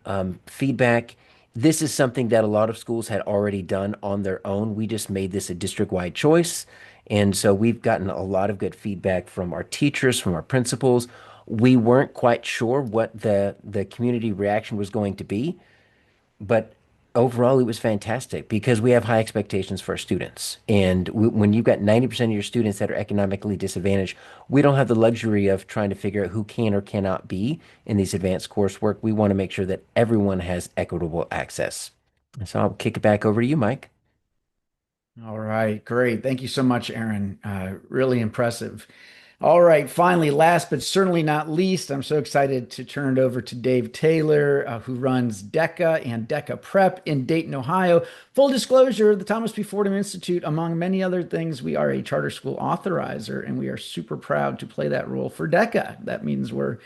feedback, this is something that a lot of schools had already done on their own. We just made this a district-wide choice. And so we've gotten a lot of good feedback from our teachers, from our principals. We weren't quite sure what the community reaction was going to be, but overall, it was fantastic because we have high expectations for our students. And when you've got 90% of your students that are economically disadvantaged, we don't have the luxury of trying to figure out who can or cannot be in these advanced coursework. We want to make sure that everyone has equitable access. So I'll kick it back over to you, Mike. All right, great. Thank you so much, Aaron. Really impressive. All right, finally, last but certainly not least, I'm so excited to turn it over to Dave Taylor, who runs DECA and DECA Prep in Dayton, Ohio. Full disclosure, the Thomas B. Fordham Institute, among many other things, we are a charter school authorizer, and we are super proud to play that role for DECA. That means we're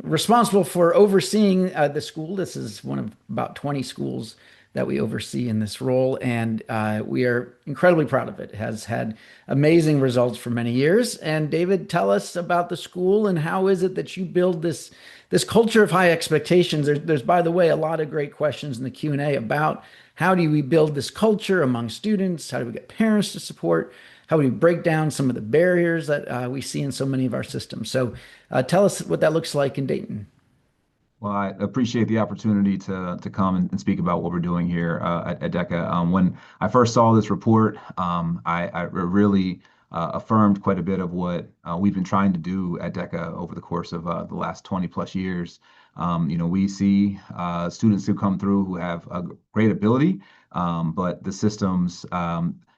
responsible for overseeing the school. This is one of about 20 schools that we oversee in this role, and we are incredibly proud of it. It has had amazing results for many years. And David, tell us about the school and how is it that you build this culture of high expectations? There's by the way a lot of great questions in the Q&A about how do we build this culture among students? How do we get parents to support? How do we break down some of the barriers that we see in so many of our systems? So tell us what that looks like in Dayton. Well, I appreciate the opportunity to come and speak about what we're doing here at DECA. When I first saw this report, I really affirmed quite a bit of what we've been trying to do at DECA over the course of the last 20 plus years. We see students who come through who have a great ability, but the systems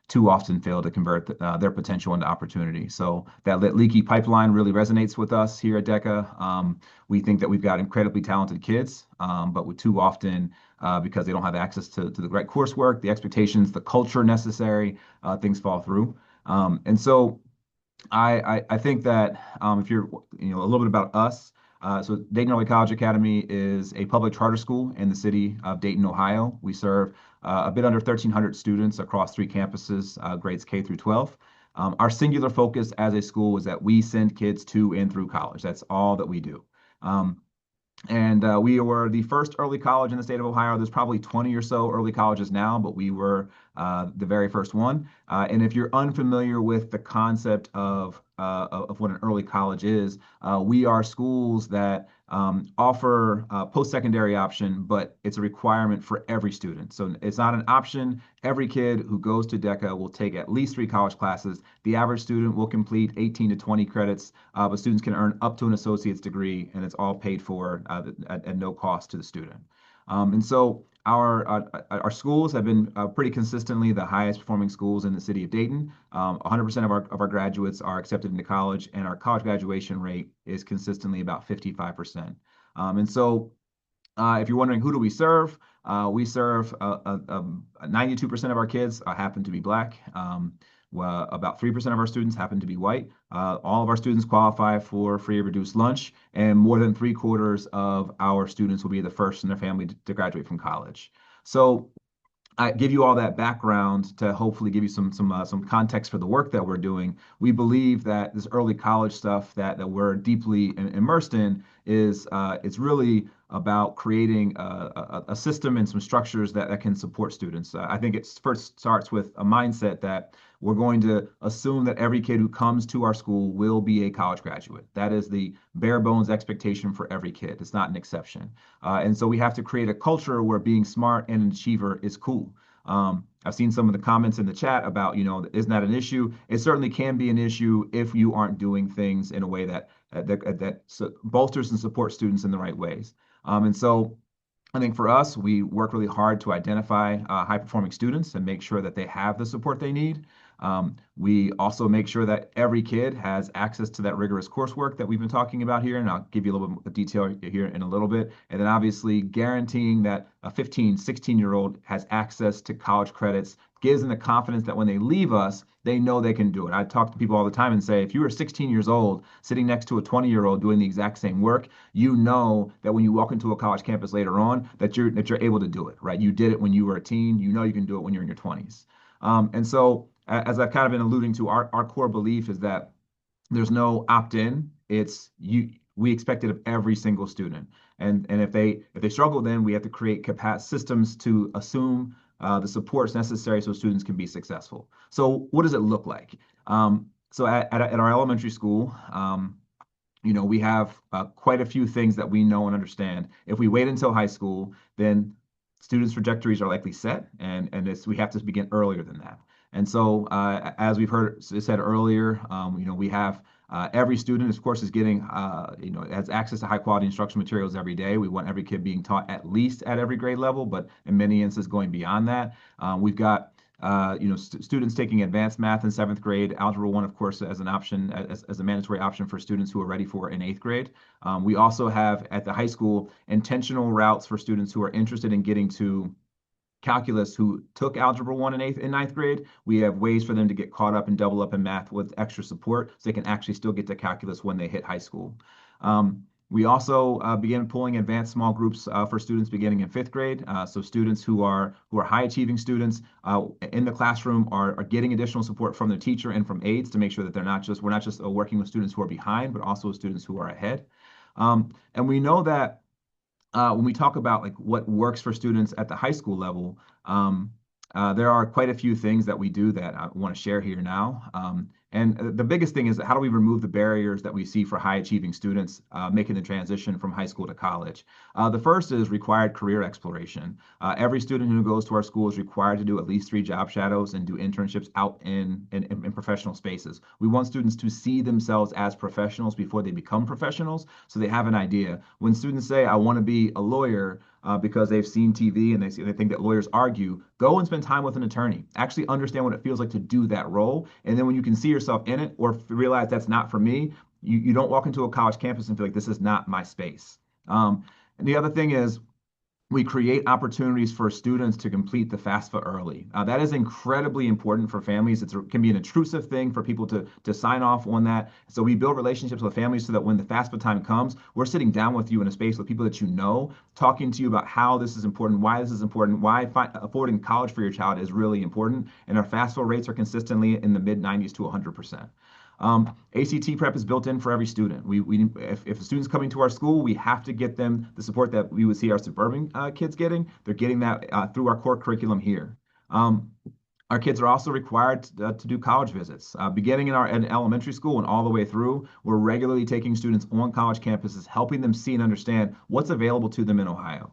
too often fail to convert their potential into opportunity. So that Leaky pipeline really resonates with us here at DECA. We think that we've got incredibly talented kids, but we too often, because they don't have access to the right coursework, the expectations, the culture necessary, things fall through. And so I think that if you're, a little bit about us, so Dayton Early College Academy is a public charter school in the city of Dayton, Ohio. We serve a bit under 1,300 students across 3 campuses, grades K through 12. Our singular focus as a school is that we send kids to and through college. That's all that we do. And we were the first early college in the state of Ohio. There's probably 20 or so early colleges now, but we were the very first one. And if you're unfamiliar with the concept of what an early college is, we are schools that offer a post-secondary option, but it's a requirement for every student. So it's not an option. Every kid who goes to DECA will take at least 3 college classes. The average student will complete 18 to 20 credits, but students can earn up to an associate's degree, and it's all paid for at no cost to the student. And so our schools have been pretty consistently the highest performing schools in the city of Dayton. 100% of our graduates are accepted into college, and our college graduation rate is consistently about 55%. And so if you're wondering who do we serve 92% of our kids happen to be Black. About 3% of our students happen to be white. All of our students qualify for free or reduced lunch, and more than 3/4 of our students will be the first in their family to graduate from college. So I give you all that background to hopefully give you some context for the work that we're doing. We believe that this early college stuff that we're deeply immersed in is it's really about creating a system and some structures that can support students. I think it first starts with a mindset that we're going to assume that every kid who comes to our school will be a college graduate. That is the bare bones expectation for every kid. It's not an exception. And so we have to create a culture where being smart and an achiever is cool. I've seen some of the comments in the chat about, isn't that an issue? It certainly can be an issue if you aren't doing things in a way that bolsters and supports students in the right ways. And so I think for us, we work really hard to identify high-performing students and make sure that they have the support they need. We also make sure that every kid has access to that rigorous coursework that we've been talking about here, and I'll give you a little bit of detail here in a little bit. And then obviously guaranteeing that a 15, 16-year-old has access to college credits gives them the confidence that when they leave us, they know they can do it. I talk to people all the time and say, if you were 16 years old sitting next to a 20-year-old doing the exact same work, you know that when you walk into a college campus later on, that you're able to do it, right? You did it when you were a teen. You know you can do it when you're in your 20s. And so, as I've kind of been alluding to, our core belief is that there's no opt-in. It's you. We expect it of every single student. And if they struggle, then we have to create systems to assume the supports necessary so students can be successful. So what does it look like? So at our elementary school, we have quite a few things that we know and understand. If we wait until high school, then students' trajectories are likely set, and we have to begin earlier than that. And so, as we've heard said earlier, we have every student, of course, is getting, has access to high quality instructional materials every day. We want every kid being taught at least at every grade level, but in many instances going beyond that. We've got students taking advanced math in 7th grade, Algebra 1, of course, as an option, as a mandatory option for students who are ready for in 8th grade. We also have at the high school intentional routes for students who are interested in getting to calculus who took Algebra 1 in 9th grade. We have ways for them to get caught up and double up in math with extra support so they can actually still get to calculus when they hit high school. We also began pulling advanced small groups for students beginning in 5th grade. So students who are high achieving students in the classroom are getting additional support from their teacher and from aides to make sure that we're not just working with students who are behind, but also with students who are ahead. And we know that when we talk about like what works for students at the high school level, there are quite a few things that we do that I want to share here now. And the biggest thing is how do we remove the barriers that we see for high achieving students making the transition from high school to college? The first is required career exploration. Every student who goes to our school is required to do at least 3 job shadows and do internships out in professional spaces. We want students to see themselves as professionals before they become professionals, so they have an idea. When students say, I want to be a lawyer, because they've seen TV and they think that lawyers argue, go and spend time with an attorney. Actually understand what it feels like to do that role. And then when you can see yourself in it or realize that's not for me, you don't walk into a college campus and feel like this is not my space. And the other thing is, we create opportunities for students to complete the FAFSA early. That is incredibly important for families. It can be an intrusive thing for people to sign off on that. So we build relationships with families so that when the FAFSA time comes, we're sitting down with you in a space with people that you know, talking to you about how this is important, why this is important, why affording college for your child is really important. And our FAFSA rates are consistently in the mid-90s to 100%. ACT prep is built in for every student. If a student's coming to our school, we have to get them the support that we would see our suburban kids getting. They're getting that through our core curriculum here. Our kids are also required to do college visits. Beginning in elementary school and all the way through, we're regularly taking students on college campuses, helping them see and understand what's available to them in Ohio.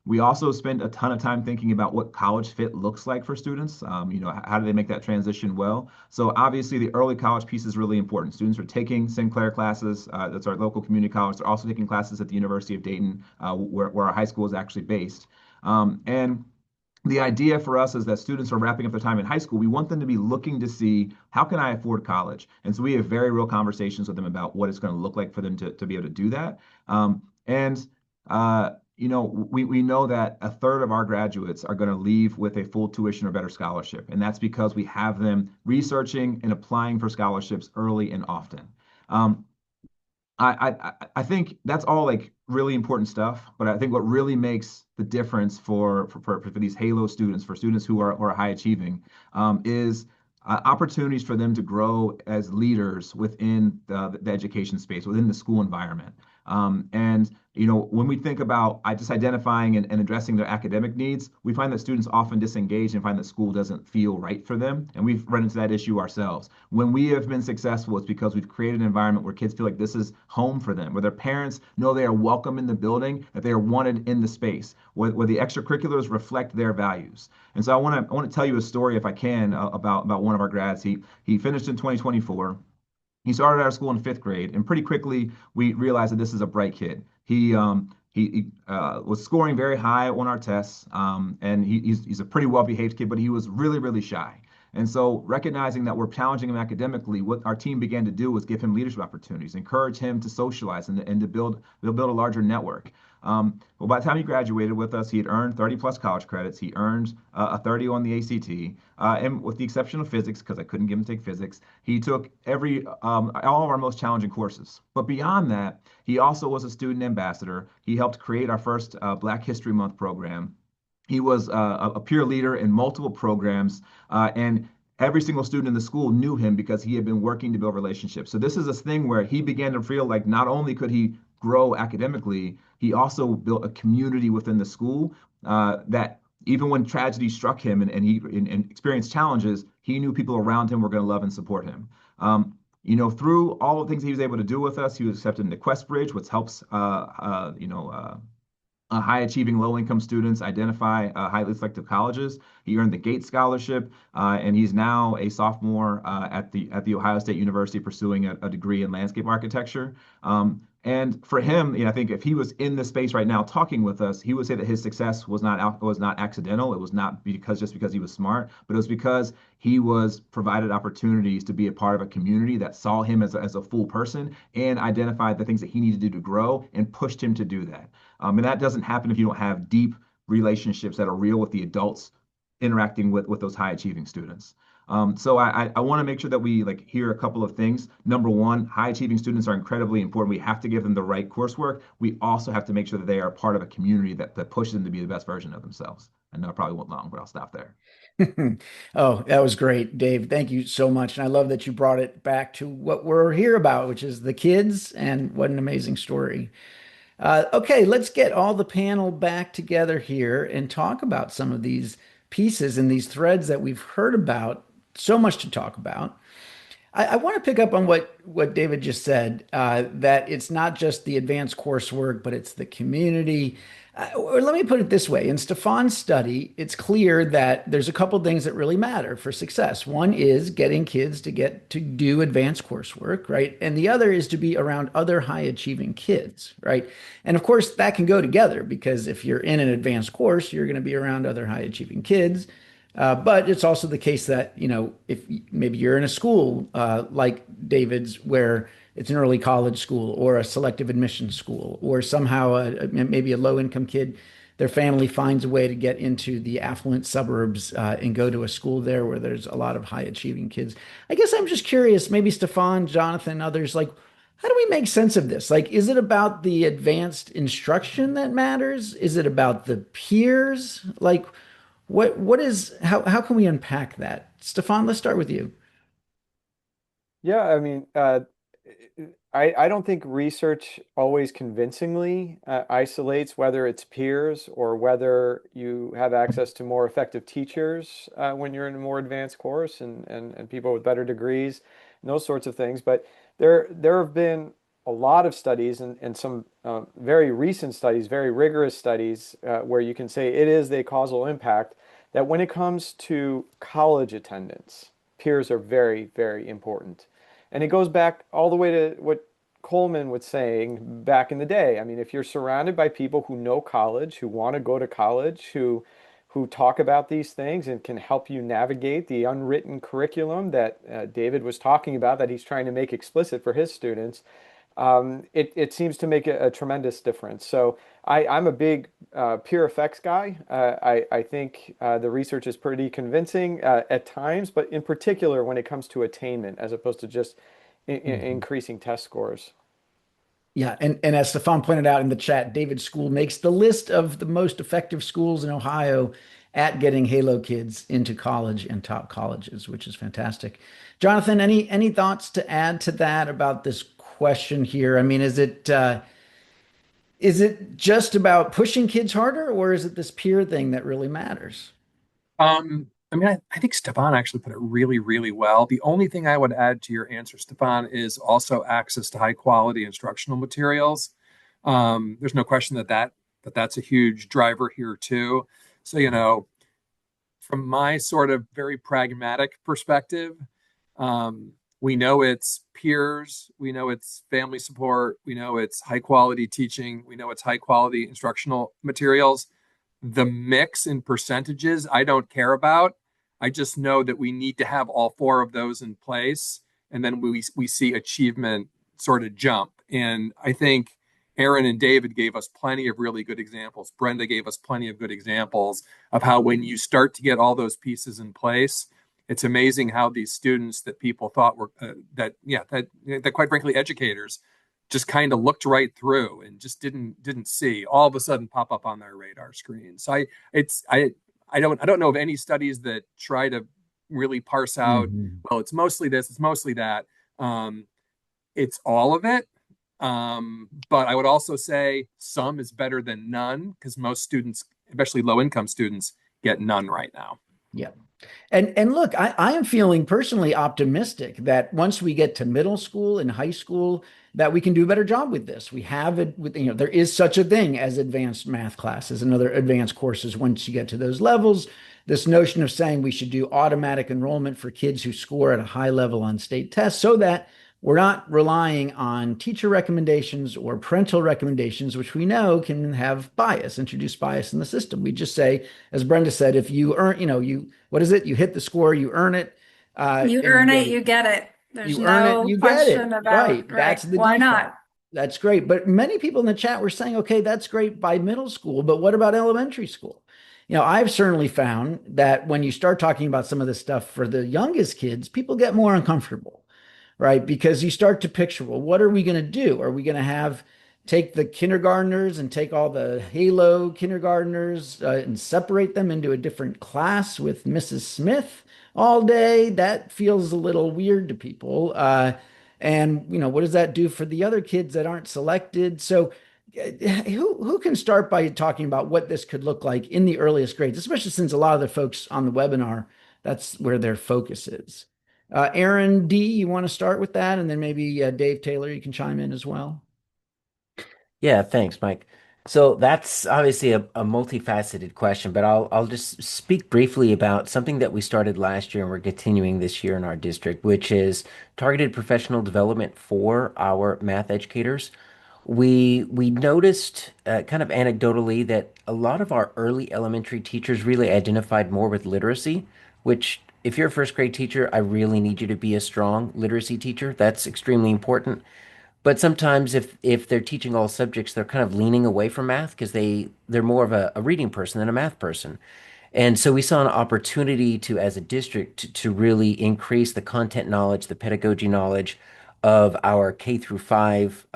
We also spend a ton of time thinking about what college fit looks like for students. How do they make that transition well? So obviously the early college piece is really important. Students are taking Sinclair classes. That's our local community college. They're also taking classes at the University of Dayton, where our high school is actually based. And the idea for us is that students are wrapping up their time in high school. We want them to be looking to see, how can I afford college? And so we have very real conversations with them about what it's going to look like for them to be able to do that. we know that a third of our graduates are going to leave with a full tuition or better scholarship. And that's because we have them researching and applying for scholarships early and often. Um, I think that's all like really important stuff, but I think what really makes the difference for these Halo students, for students who are high achieving, is opportunities for them to grow as leaders within the education space, within the school environment. And when we think about just identifying and addressing their academic needs, we find that students often disengage and find that school doesn't feel right for them. And we've run into that issue ourselves. When we have been successful, it's because we've created an environment where kids feel like this is home for them, where their parents know they are welcome in the building, that they are wanted in the space, where the extracurriculars reflect their values. And so I want to tell you a story, if I can, about one of our grads. He finished in 2024. He started out of school in fifth grade, and pretty quickly we realized that this is a bright kid. He was scoring very high on our tests, and he's a pretty well-behaved kid, but he was really, really shy. And so, recognizing that we're challenging him academically, what our team began to do was give him leadership opportunities, encourage him to socialize and to build a larger network. Well, by the time he graduated with us, he had earned 30 plus college credits. He earned a 30 on the ACT, and with the exception of physics, because I couldn't get him to take physics, he took all of our most challenging courses. But beyond that, he also was a student ambassador. He helped create our first Black History Month program. He was a peer leader in multiple programs, and every single student in the school knew him because he had been working to build relationships. So this is a thing where he began to feel like not only could he grow academically, he also built a community within the school that even when tragedy struck him and he experienced challenges, he knew people around him were going to love and support him. Through all the things he was able to do with us, he was accepted into Questbridge, which helps high achieving low income students identify highly selective colleges. He earned the Gates Scholarship, and he's now a sophomore at the Ohio State University pursuing a degree in landscape architecture. And for him, I think if he was in this space right now talking with us, he would say that his success was not accidental. It was not just because he was smart, but it was because he was provided opportunities to be a part of a community that saw him as a full person and identified the things that he needed to do to grow and pushed him to do that. And that doesn't happen if you don't have deep relationships that are real with the adults interacting with those high achieving students. So I want to make sure that we hear a couple of things. Number one, high achieving students are incredibly important. We have to give them the right coursework. We also have to make sure that they are part of a community that pushes them to be the best version of themselves. I know I probably went long, but I'll stop there. Oh, that was great, Dave. Thank you so much. And I love that you brought it back to what we're here about, which is the kids, and what an amazing story. Okay, let's get all the panel back together here and talk about some of these pieces and these threads that we've heard about. So much to talk about. I want to pick up on what David just said, that it's not just the advanced coursework, but it's the community. Or let me put it this way. In Stefan's study, it's clear that there's a couple things that really matter for success. One is getting kids to get to do advanced coursework, right? And the other is to be around other high achieving kids, right? And of course, that can go together because if you're in an advanced course, you're going to be around other high achieving kids. But it's also the case that, if maybe you're in a school like David's, where it's an early college school or a selective admission school, or somehow maybe a low income kid, their family finds a way to get into the affluent suburbs and go to a school there where there's a lot of high achieving kids. I guess I'm just curious, maybe Stefan, Jonathan, others, how do we make sense of this? Is it about the advanced instruction that matters? Is it about the peers? How can we unpack that? Stefan, let's start with you. Yeah, I mean, I don't think research always convincingly isolates whether it's peers or whether you have access to more effective teachers when you're in a more advanced course and people with better degrees and those sorts of things. But there have been a lot of studies and some very recent studies, very rigorous studies, where you can say it is a causal impact that when it comes to college attendance, peers are very, very important. And it goes back all the way to what Coleman was saying back in the day. I mean, if you're surrounded by people who know college, who want to go to college, who talk about these things and can help you navigate the unwritten curriculum that David was talking about, that he's trying to make explicit for his students, it seems to make a tremendous difference. So I'm a big peer effects guy. I think the research is pretty convincing at times, but in particular when it comes to attainment as opposed to just increasing test scores. Yeah, and as Stefan pointed out in the chat, David's school makes the list of the most effective schools in Ohio at getting Halo kids into college and top colleges, which is fantastic. Jonathan, any thoughts to add to that about this question here? I mean, is it just about pushing kids harder, or is it this peer thing that really matters? I mean, I think Stefan actually put it really, really well. The only thing I would add to your answer, Stefan, is also access to high quality instructional materials. There's no question that's a huge driver here too. So, from my sort of very pragmatic perspective, we know it's peers, we know it's family support, we know it's high quality teaching, we know it's high quality instructional materials. The mix in percentages, I don't care about. I just know that we need to have all four of those in place. And then we see achievement sort of jump. And I think Aaron and David gave us plenty of really good examples. Brenda gave us plenty of good examples of how when you start to get all those pieces in place, it's amazing how these students that people thought were that quite frankly educators just kind of looked right through and just didn't see all of a sudden pop up on their radar screen. So I don't know of any studies that try to really parse out, Mhm. well, it's mostly this, it's mostly that. It's all of it. But I would also say some is better than none because most students, especially low income students, get none right now. Yeah. And look, I am feeling personally optimistic that once we get to middle school and high school, that we can do a better job with this. We have it with, there is such a thing as advanced math classes and other advanced courses once you get to those levels. This notion of saying we should do automatic enrollment for kids who score at a high level on state tests so that we're not relying on teacher recommendations or parental recommendations, which we know can have bias, introduce bias in the system. We just say, as Brenda said, if you earn, what is it? You hit the score, you earn it. You And you earn it, go, you get it. There's you earn it, no you get question it. about, Right. right? That's the Why default. not? That's great. But many people in the chat were saying, okay, that's great by middle school, but what about elementary school? I've certainly found that when you start talking about some of this stuff for the youngest kids, people get more uncomfortable, right? Because you start to picture, well, what are we going to do? Are we going to take the kindergartners and take all the Halo kindergartners and separate them into a different class with Mrs. Smith all day? That feels a little weird to people. And what does that do for the other kids that aren't selected? So who can start by talking about what this could look like in the earliest grades, especially since a lot of the folks on the webinar, that's where their focus is. Aaron D, you want to start with that? And then maybe Dave Taylor, you can chime in as well. Yeah, thanks, Mike. So that's obviously a multifaceted question, but I'll just speak briefly about something that we started last year and we're continuing this year in our district, which is targeted professional development for our math educators. We noticed kind of anecdotally that a lot of our early elementary teachers really identified more with literacy, which if you're a first grade teacher, I really need you to be a strong literacy teacher. That's extremely important. But sometimes if they're teaching all subjects, they're kind of leaning away from math because they're more of a reading person than a math person. And so we saw an opportunity to, as a district, to really increase the content knowledge, the pedagogy knowledge of our K through 5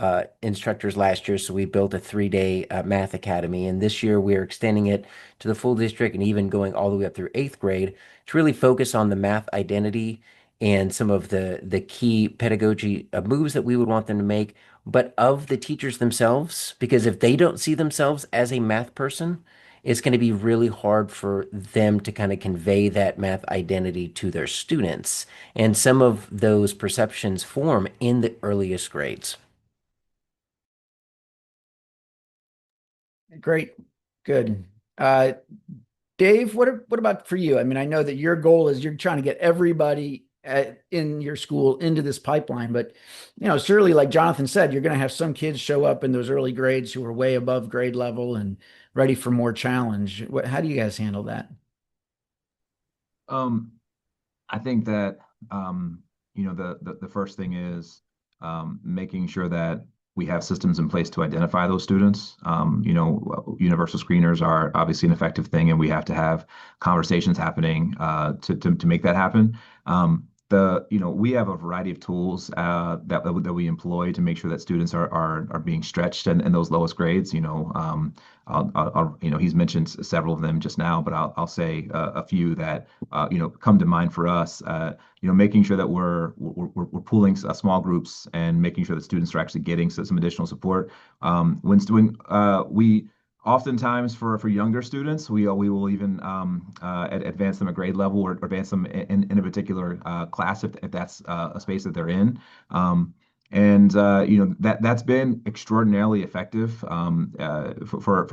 instructors last year. So we built a 3-day math academy. And this year we're extending it to the full district and even going all the way up through 8th grade to really focus on the math identity and some of the key pedagogy moves that we would want them to make, but of the teachers themselves, because if they don't see themselves as a math person, it's going to be really hard for them to kind of convey that math identity to their students. And some of those perceptions form in the earliest grades. Great. Good. Dave, what about for you? I mean, I know that your goal is you're trying to get everybody in your school into this pipeline, but certainly, like Jonathan said, you're going to have some kids show up in those early grades who are way above grade level and ready for more challenge. How do you guys handle that? I think that the first thing is making sure that we have systems in place to identify those students. Universal screeners are obviously an effective thing, and we have to have conversations happening to make that happen. We have a variety of tools that we employ to make sure that students are being stretched in those lowest grades. He's mentioned several of them just now, but I'll say a few that come to mind for us. Making sure that we're pooling small groups and making sure that students are actually getting some additional support. We oftentimes for younger students, we will even advance them a grade level or advance them in a particular class if that's a space that they're in. That's been extraordinarily effective for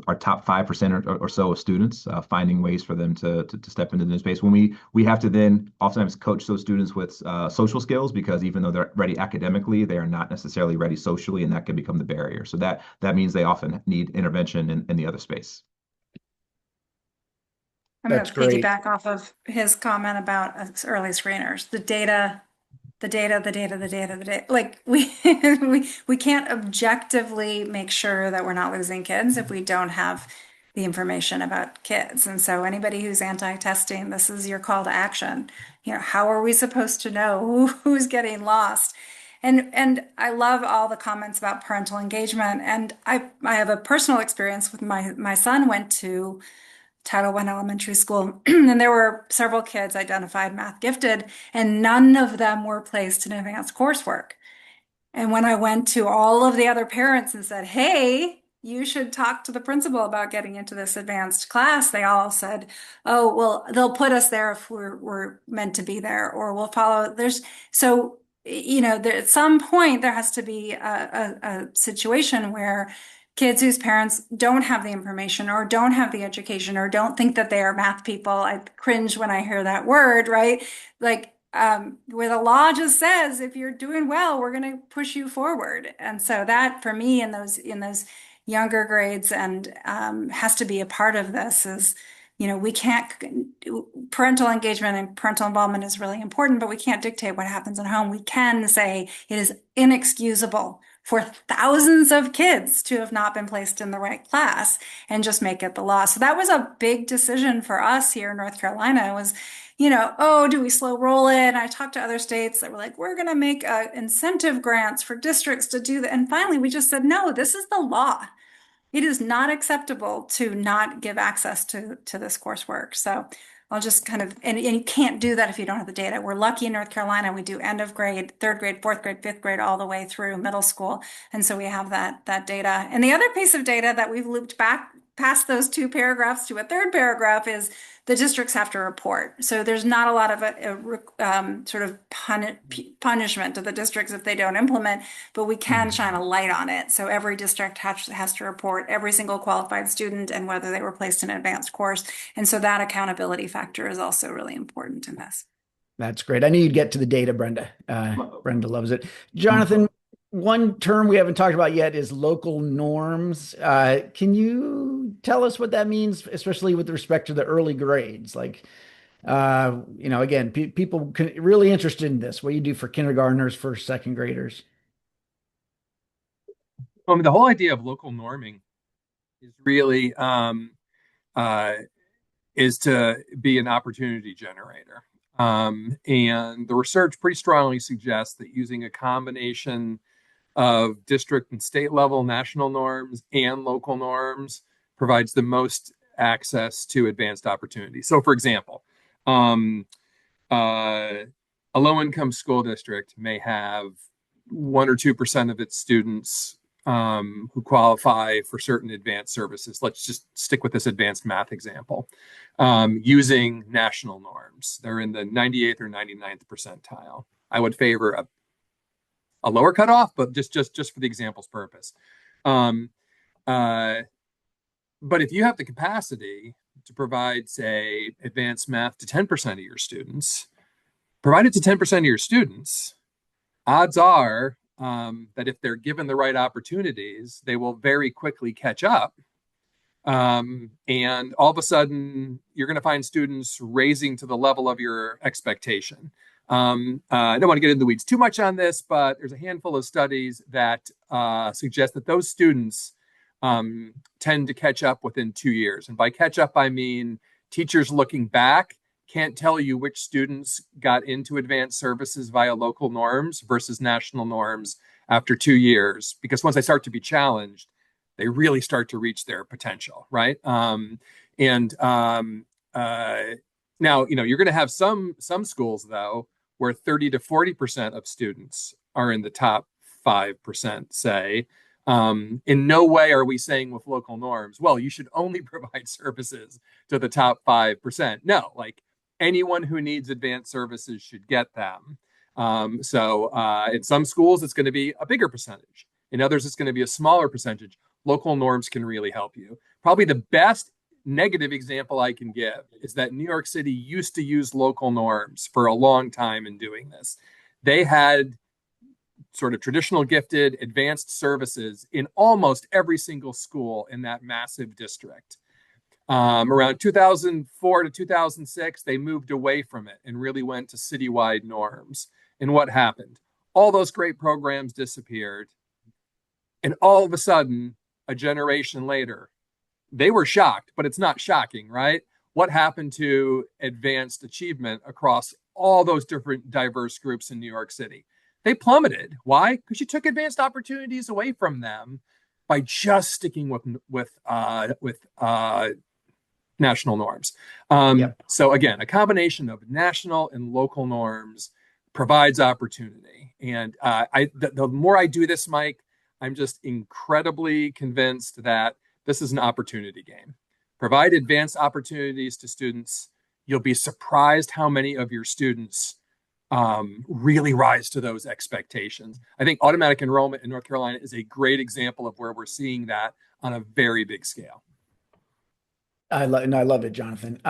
our top 5% or so of students, finding ways for them to step into the new space. When we have to then oftentimes coach those students with social skills, because even though they're ready academically, they are not necessarily ready socially, and that can become the barrier. So that means they often need intervention in the other space. I'm going That's to great. piggyback off of his comment about early screeners. The data. Like we can't objectively make sure that we're not losing kids if we don't have the information about kids. And so anybody who's anti-testing, this is your call to action. How are we supposed to know who's getting lost? And I love all the comments about parental engagement. And I have a personal experience with my son went to Title I elementary school, and there were several kids identified math gifted, and none of them were placed in advanced coursework. And when I went to all of the other parents and said, hey, you should talk to the principal about getting into this advanced class, they all said, oh, well, they'll put us there if we're meant to be there, or we'll follow. At some point, there has to be a situation where kids whose parents don't have the information or don't have the education or don't think that they are math people. I cringe when I hear that word, right? Like, where the law just says, if you're doing well, we're going to push you forward. And so that for me in those younger grades and has to be a part of this is, we can't, parental engagement and parental involvement is really important, but we can't dictate what happens at home. We can say it is inexcusable for thousands of kids to have not been placed in the right class and just make it the law. So that was a big decision for us here in North Carolina was, oh, do we slow roll it? And I talked to other states that were like, we're going to make incentive grants for districts to do that. And finally, we just said, no, this is the law. It is not acceptable to not give access to this coursework. So I'll just kind of, and you can't do that if you don't have the data. We're lucky in North Carolina. We do end of grade, third grade, fourth grade, fifth grade, all the way through middle school. And so we have that data. And the other piece of data that we've looped back past those two paragraphs to a third paragraph is the districts have to report. So there's not a lot of sort of punishment to the districts if they don't implement, but we can shine a light on it. So every district has to report every single qualified student and whether they were placed in an advanced course. And so that accountability factor is also really important in this. That's great. I knew you'd get to the data, Brenda. Brenda loves it. Jonathan, one term we haven't talked about yet is local norms. Can you tell us what that means, especially with respect to the early grades? Like, again, people really interested in this, what you do for kindergartners, first, second graders. The whole idea of local norming is really is to be an opportunity generator. And the research pretty strongly suggests that using a combination of district and state level national norms and local norms provides the most access to advanced opportunities. So, for example, a low-income school district may have 1 or 2% of its students who qualify for certain advanced services. Let's just stick with this advanced math example, using national norms. They're in the 98th or 99th percentile. I would favor a lower cutoff, but just for the example's purpose. But if you have the capacity to provide, say, advanced math to 10% of your students, provide it to 10% of your students, odds are that if they're given the right opportunities, they will very quickly catch up. And all of a sudden, you're going to find students raising to the level of your expectation. I don't want to get into the weeds too much on this, but there's a handful of studies that suggest that those students tend to catch up within 2 years. And by catch up, I mean teachers looking back can't tell you which students got into advanced services via local norms versus national norms after 2 years, because once they start to be challenged, they really start to reach their potential, right? And now, you're going to have some schools, though, where 30 to 40% of students are in the top 5%, say. In no way are we saying with local norms, well, you should only provide services to the top 5%. No, like anyone who needs advanced services should get them. So in some schools, it's going to be a bigger percentage. In others, it's going to be a smaller percentage. Local norms can really help you. Probably the best negative example I can give is that New York City used to use local norms for a long time in doing this. They had sort of traditional gifted advanced services in almost every single school in that massive district. Around 2004 to 2006, they moved away from it and really went to citywide norms. And what happened? All those great programs disappeared. And all of a sudden, a generation later, they were shocked, but it's not shocking, right? What happened to advanced achievement across all those different diverse groups in New York City? They plummeted. Why? Because you took advanced opportunities away from them by just sticking with national norms. So again, a combination of national and local norms provides opportunity. And the more I do this, Mike, I'm just incredibly convinced that this is an opportunity game. Provide advanced opportunities to students. You'll be surprised how many of your students really rise to those expectations. I think automatic enrollment in North Carolina is a great example of where we're seeing that on a very big scale. I love it, Jonathan.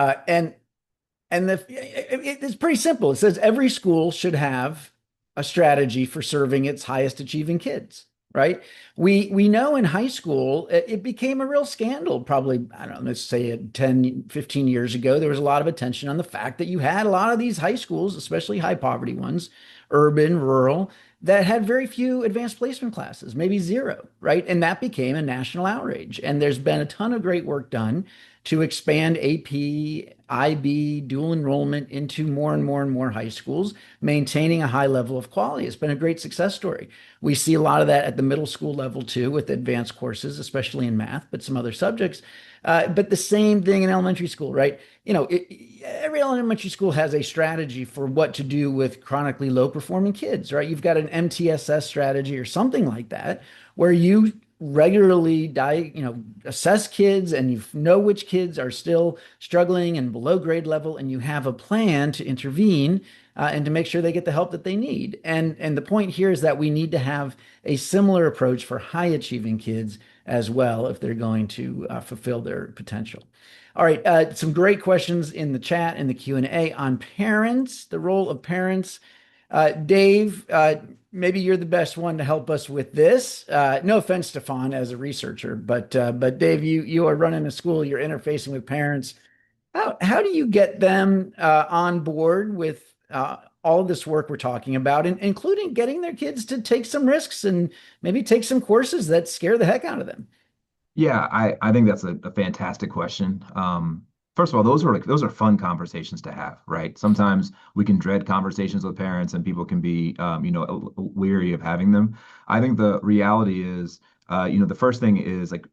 It's pretty simple. It says every school should have a strategy for serving its highest achieving kids, right? We know in high school, it became a real scandal. Probably, I don't know, let's say 10, 15 years ago, there was a lot of attention on the fact that you had a lot of these high schools, especially high poverty ones, urban, rural, that had very few advanced placement classes, maybe zero, right? And that became a national outrage. And there's been a ton of great work done to expand AP, IB, dual enrollment into more and more and more high schools, maintaining a high level of quality. It's been a great success story. We see a lot of that at the middle school level too, with advanced courses, especially in math, but some other subjects. But the same thing in elementary school, right? Every elementary school has a strategy for what to do with chronically low performing kids, right? You've got an MTSS strategy or something like that, where you regularly assess kids and you know which kids are still struggling and below grade level, and you have a plan to intervene and to make sure they get the help that they need. And the point here is that we need to have a similar approach for high achieving kids as well if they're going to fulfill their potential. All right, some great questions in the chat and the Q&A on parents, the role of parents. Dave, maybe you're the best one to help us with this. No offense, Stefan, as a researcher, but Dave, you are running a school, you're interfacing with parents. How do you get them on board with all of this work we're talking about, including getting their kids to take some risks and maybe take some courses that scare the heck out of them? Yeah, I think that's a fantastic question. First of all, those are fun conversations to have, right? Sometimes we can dread conversations with parents, and people can be, weary of having them. I think the reality is, the first thing is like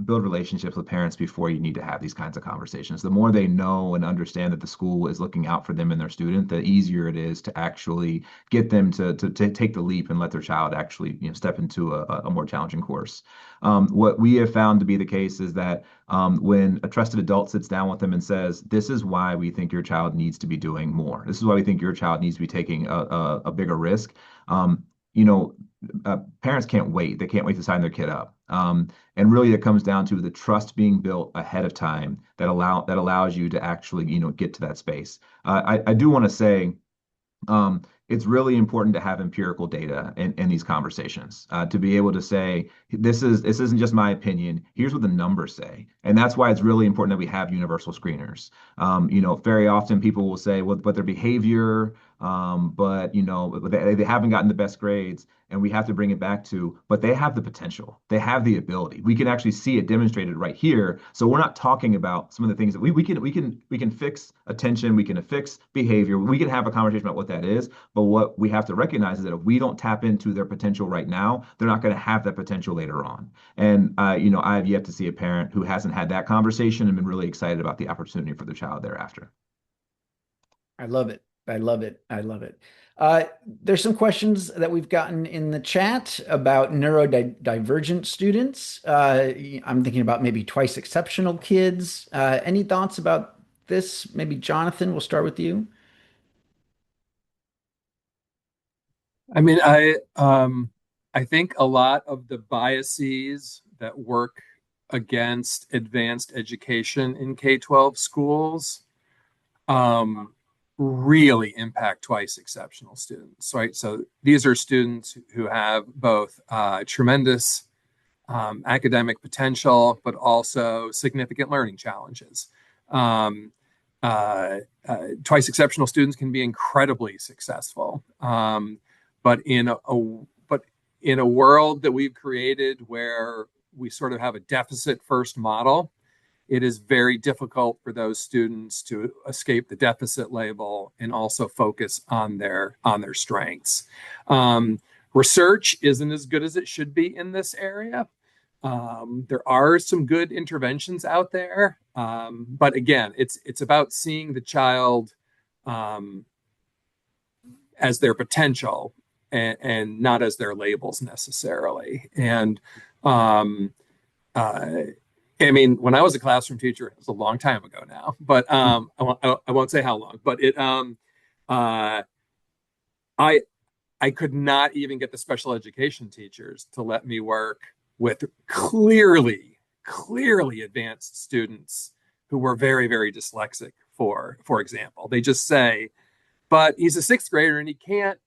build relationships with parents before you need to have these kinds of conversations. The more they know and understand that the school is looking out for them and their student, the easier it is to actually get them to take the leap and let their child actually step into a more challenging course. What we have found to be the case is that when a trusted adult sits down with them and says, "This is why we think your child needs to be doing more. This is why we think your child needs to be taking a bigger risk." Parents can't wait. They can't wait to sign their kid up. And really, it comes down to the trust being built ahead of time that allows you to actually, get to that space. I do want to say, it's really important to have empirical data in these conversations, to be able to say, this isn't just my opinion. Here's what the numbers say. And that's why it's really important that we have universal screeners. Very often people will say, well, but their behavior, but they haven't gotten the best grades. And we have to bring it back to, but they have the potential. They have the ability. We can actually see it demonstrated right here. So we're not talking about some of the things that we can fix attention, we can fix behavior, we can have a conversation about what that is. But what we have to recognize is that if we don't tap into their potential right now, they're not going to have that potential later on. And I have yet to see a parent who hasn't had that conversation and been really excited about the opportunity for their child thereafter. I love it. I love it. I love it. There's some questions that we've gotten in the chat about neurodivergent students. I'm thinking about maybe twice exceptional kids. Any thoughts about this? Maybe Jonathan, we'll start with you. I mean, I think a lot of the biases that work against advanced education in K-12 schools really impact twice exceptional students, right? So these are students who have both tremendous academic potential, but also significant learning challenges. Twice exceptional students can be incredibly successful, but in a world that we've created where we sort of have a deficit first model, it is very difficult for those students to escape the deficit label and also focus on their strengths. Research isn't as good as it should be in this area. There are some good interventions out there, but again, it's about seeing the child as their potential and not as their labels necessarily. And I mean, when I was a classroom teacher, it was a long time ago now, but I won't say how long. But I could not even get the special education teachers to let me work with clearly advanced students who were very, very dyslexic. For example, they just say, "But he's a sixth grader and he can't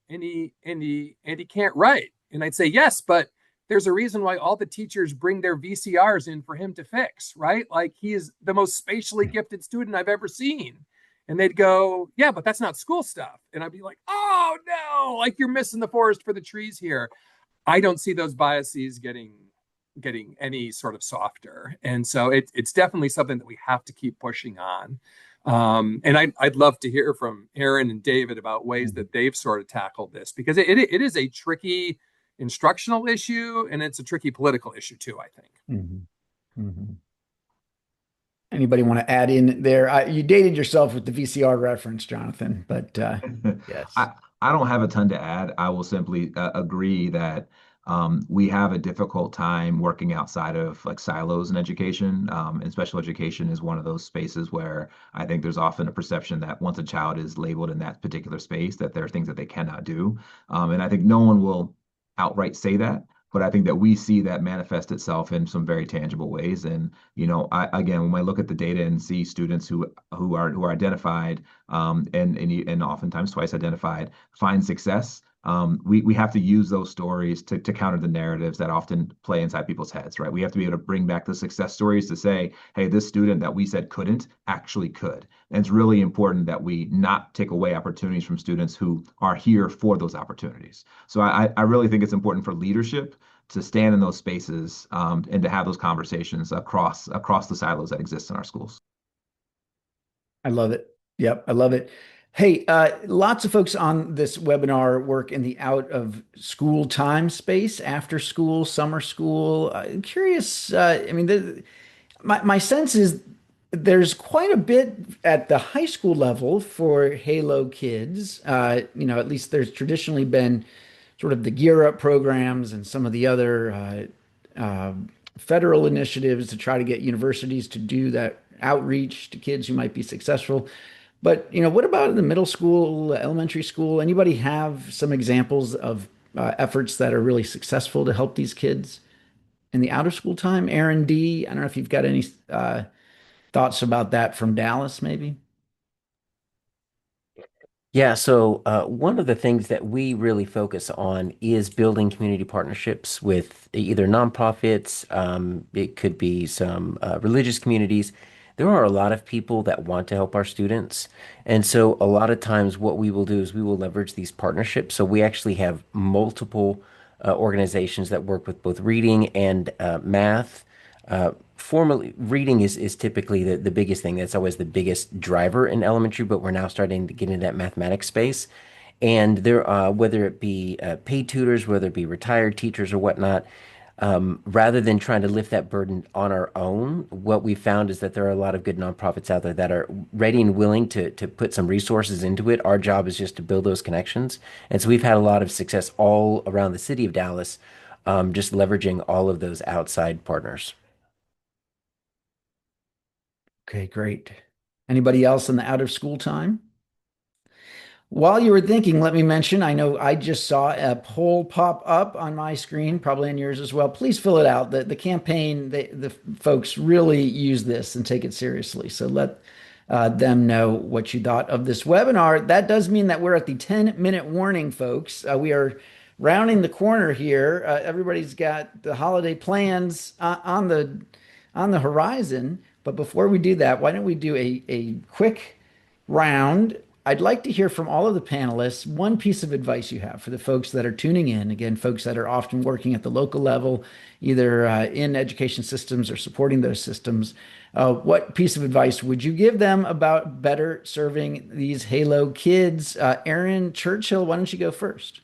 write." And I'd say, "Yes, but there's a reason why all the teachers bring their VCRs in for him to fix, right? Like he is the most spatially gifted student I've ever seen." And they'd go, "Yeah, but that's not school stuff." And I'd be like, "Oh no, like you're missing the forest for the trees here." I don't see those biases getting any sort of softer. And so it's definitely something that we have to keep pushing on. And I'd love to hear from Aaron and David about ways that they've sort of tackled this, because it is a tricky instructional issue and it's a tricky political issue too, I think. Mm-hmm. Mm-hmm. Anybody want to add in there? You dated yourself with the VCR reference, Jonathan, but yes. I don't have a ton to add. I will simply agree that we have a difficult time working outside of like silos in education. And special education is one of those spaces where I think there's often a perception that once a child is labeled in that particular space, that there are things that they cannot do. And I think no one will outright say that. But I think that we see that manifest itself in some very tangible ways. And again, when I look at the data and see students who are identified and oftentimes twice identified find success, we have to use those stories to counter the narratives that often play inside people's heads, right? We have to be able to bring back the success stories to say, hey, this student that we said couldn't actually could. And it's really important that we not take away opportunities from students who are here for those opportunities. So I really think it's important for leadership to stand in those spaces and to have those conversations across the silos that exist in our schools. I love it. Yep, I love it. Hey, lots of folks on this webinar work in the out of school time space, after school, summer school. I'm curious, I mean, my sense is there's quite a bit at the high school level for Halo kids. At least there's traditionally been sort of the Gear Up programs and some of the other federal initiatives to try to get universities to do that outreach to kids who might be successful. But what about in the middle school, elementary school? Anybody have some examples of efforts that are really successful to help these kids in the out of school time? Aaron D, I don't know if you've got any thoughts about that from Dallas, maybe. Yeah, so one of the things that we really focus on is building community partnerships with either nonprofits, it could be some religious communities. There are a lot of people that want to help our students. And so a lot of times what we will do is we will leverage these partnerships. So we actually have multiple organizations that work with both reading and math. Formally, reading is typically the biggest thing. That's always the biggest driver in elementary, but we're now starting to get into that mathematics space. And there, whether it be paid tutors, whether it be retired teachers or whatnot, rather than trying to lift that burden on our own, what we found is that there are a lot of good nonprofits out there that are ready and willing to put some resources into it. Our job is just to build those connections. And so we've had a lot of success all around the city of Dallas, just leveraging all of those outside partners. Okay, great. Anybody else in the out of school time? While you were thinking, let me mention, I know I just saw a poll pop up on my screen, probably on yours as well. Please fill it out. The campaign, the folks really use this and take it seriously. So let them know what you thought of this webinar. That does mean that we're at the 10-minute warning, folks. We are rounding the corner here. Everybody's got the holiday plans on the horizon. But before we do that, why don't we do a quick round? I'd like to hear from all of the panelists one piece of advice you have for the folks that are tuning in. Again, folks that are often working at the local level, either in education systems or supporting those systems. What piece of advice would you give them about better serving these Halo kids? Aaron Churchill, why don't you go first?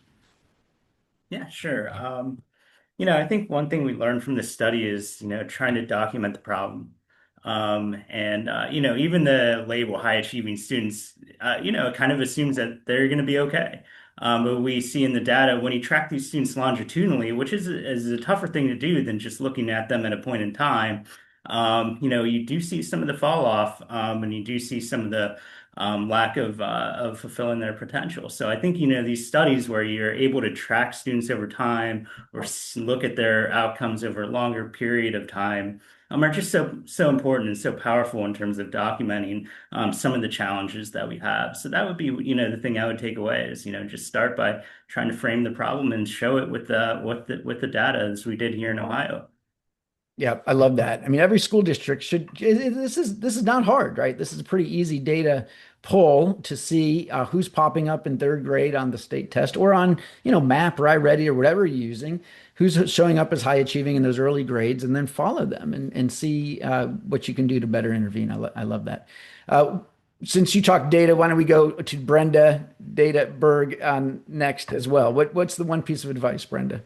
Yeah, sure. I think one thing we learned from this study is, trying to document the problem. Even the label high achieving students, it kind of assumes that they're going to be okay. But we see in the data when you track these students longitudinally, which is a tougher thing to do than just looking at them at a point in time. You do see some of the fall off, and you do see some of the lack of fulfilling their potential. So I think, these studies where you're able to track students over time or look at their outcomes over a longer period of time are just so important and so powerful in terms of documenting some of the challenges that we have. So that would be, the thing I would take away is, just start by trying to frame the problem and show it with the data as we did here in Ohio. Yeah, I love that. I mean, every school district should. This is not hard, right? This is a pretty easy data pull to see who's popping up in third grade on the state test or on, MAP or iReady or whatever you're using, who's showing up as high achieving in those early grades, and then follow them and see what you can do to better intervene. I love that. Since you talked data, why don't we go to Brenda Data Berg on next as well? What's the one piece of advice, Brenda?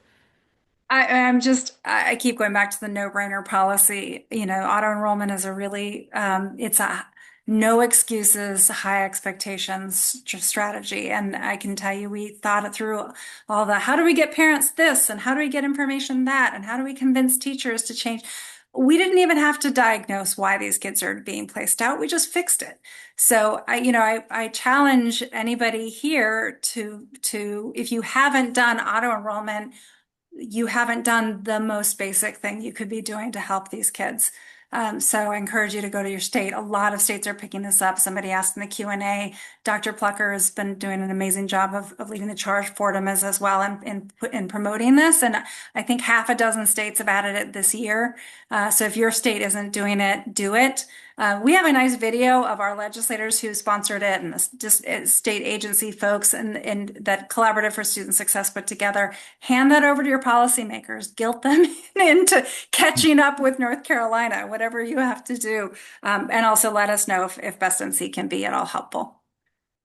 I keep going back to the no-brainer policy. Auto enrollment is it's a no excuses, high expectations strategy. And I can tell you, we thought it through all how do we get parents this and how do we get information that and how do we convince teachers to change? We didn't even have to diagnose why these kids are being placed out. We just fixed it. So I challenge anybody here to, if you haven't done auto enrollment, you haven't done the most basic thing you could be doing to help these kids. So I encourage you to go to your state. A lot of states are picking this up. Somebody asked in the Q&A. Dr. Plucker has been doing an amazing job of leading the charge. Fordham is as well in promoting this. And I think half a dozen states have added it this year. So if your state isn't doing it, do it. We have a nice video of our legislators who sponsored it and the state agency folks and that Collaborative for Student Success put together. Hand that over to your policymakers, guilt them into catching up with North Carolina, whatever you have to do. And also let us know if Best NC can be at all helpful.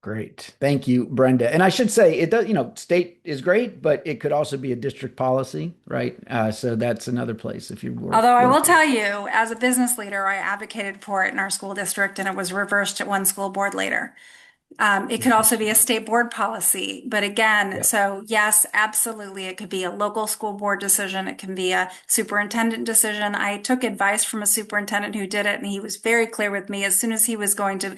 Great. Thank you, Brenda. And I should say it does, state is great, but it could also be a district policy, right? So that's another place if you were. Although I will tell you, as a business leader, I advocated for it in our school district and it was reversed at one school board later. It could also be a state board policy, but again, Yep. So yes, absolutely. It could be a local school board decision. It can be a superintendent decision. I took advice from a superintendent who did it and he was very clear with me as soon as he was going to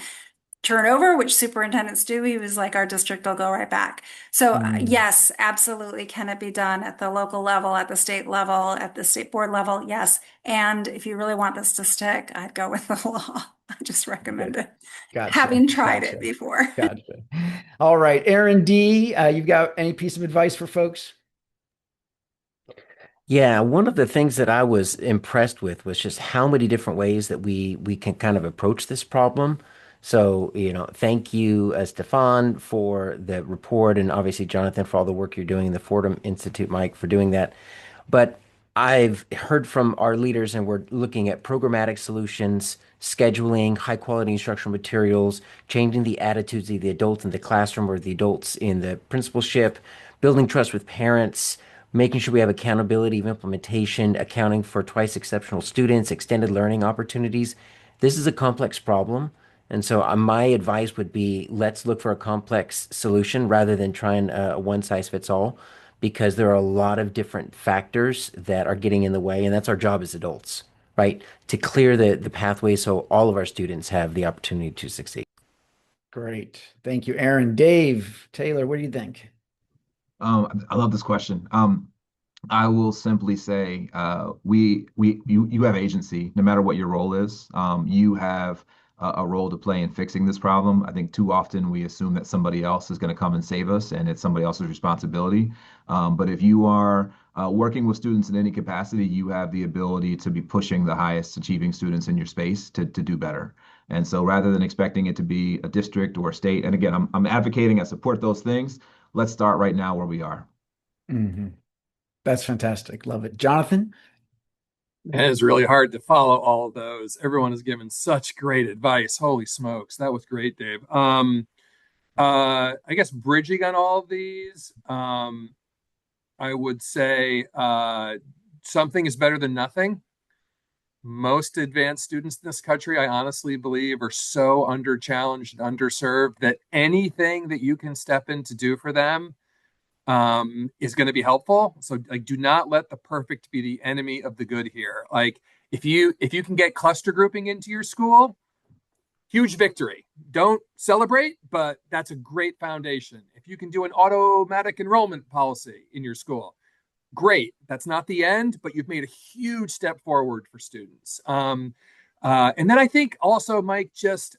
turnover, which superintendents do. He was like, our district will go right back. So yes, absolutely. Can it be done at the local level, at the state level, at the state board level? Yes. And if you really want this to stick, I'd go with the law. I just recommend it. Gotcha. Having tried Gotcha. it before. Gotcha. All right, Aaron D., you've got any piece of advice for folks? Yeah, one of the things that I was impressed with was just how many different ways that we can kind of approach this problem. So, thank you, Stefan, for the report, and obviously Jonathan for all the work you're doing, the Fordham Institute, Mike, for doing that. But I've heard from our leaders, and we're looking at programmatic solutions, scheduling, high quality instructional materials, changing the attitudes of the adults in the classroom or the adults in the principalship, building trust with parents, making sure we have accountability of implementation, accounting for twice exceptional students, extended learning opportunities. This is a complex problem. And so my advice would be let's look for a complex solution rather than trying a one size fits all, because there are a lot of different factors that are getting in the way. And that's our job as adults, right? To clear the pathway so all of our students have the opportunity to succeed. Great. Thank you, Aaron. Dave, Taylor, what do you think? I love this question. I will simply say, you have agency, no matter what your role is. You have a role to play in fixing this problem. I think too often we assume that somebody else is going to come and save us, and it's somebody else's responsibility. But if you are working with students in any capacity, you have the ability to be pushing the highest achieving students in your space to do better. And so rather than expecting it to be a district or a state, and again, I'm advocating, I support those things. Let's start right now where we are. Mm-hmm. That's fantastic. Love it. Jonathan? And it's really hard to follow all of those. Everyone has given such great advice. Holy smokes. That was great, Dave. I guess bridging on all of these, I would say something is better than nothing. Most advanced students in this country, I honestly believe, are so under-challenged, underserved that anything that you can step in to do for them is going to be helpful. So like, do not let the perfect be the enemy of the good here. Like if you can get cluster grouping into your school, huge victory. Don't celebrate, but that's a great foundation. If you can do an automatic enrollment policy in your school, great. That's not the end, but you've made a huge step forward for students. And then I think also, Mike, just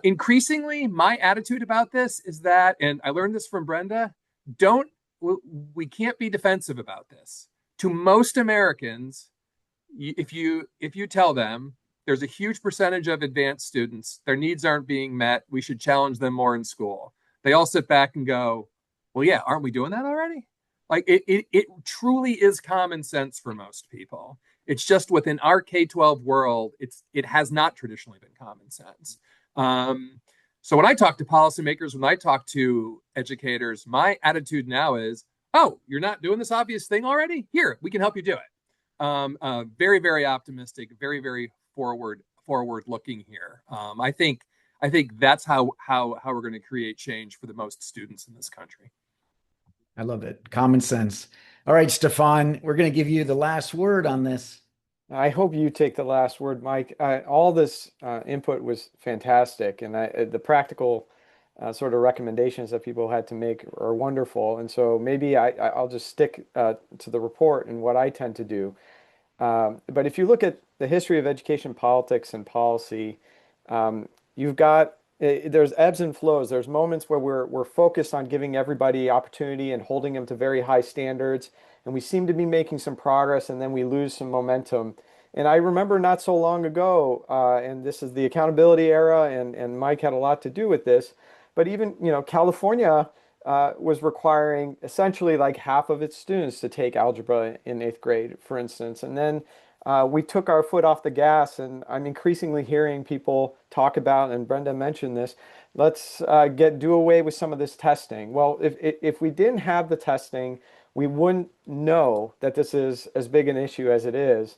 increasingly, my attitude about this is that, and I learned this from Brenda, we can't be defensive about this. To most Americans, if you tell them there's a huge percentage of advanced students, their needs aren't being met, we should challenge them more in school, they all sit back and go, well, yeah, aren't we doing that already? Like it truly is common sense for most people. It's just within our K-12 world, it has not traditionally been common sense. So when I talk to policymakers, when I talk to educators, my attitude now is, oh, you're not doing this obvious thing already? Here, we can help you do it. Very, very optimistic, very, very forward looking here. I think that's how we're going to create change for the most students in this country. I love it. Common sense. All right, Stefan, we're going to give you the last word on this. I hope you take the last word, Mike. All this input was fantastic, and the practical sort of recommendations that people had to make are wonderful. And so maybe I'll just stick to the report and what I tend to do. But if you look at the history of education politics and policy, you've got there's ebbs and flows. There's moments where we're focused on giving everybody opportunity and holding them to very high standards, and we seem to be making some progress, and then we lose some momentum. And I remember not so long ago, and this is the accountability era, and Mike had a lot to do with this, but even, California was requiring essentially like half of its students to take algebra in 8th grade, for instance. And then we took our foot off the gas, and I'm increasingly hearing people talk about, and Brenda mentioned this, let's do away with some of this testing. Well, if we didn't have the testing, we wouldn't know that this is as big an issue as it is.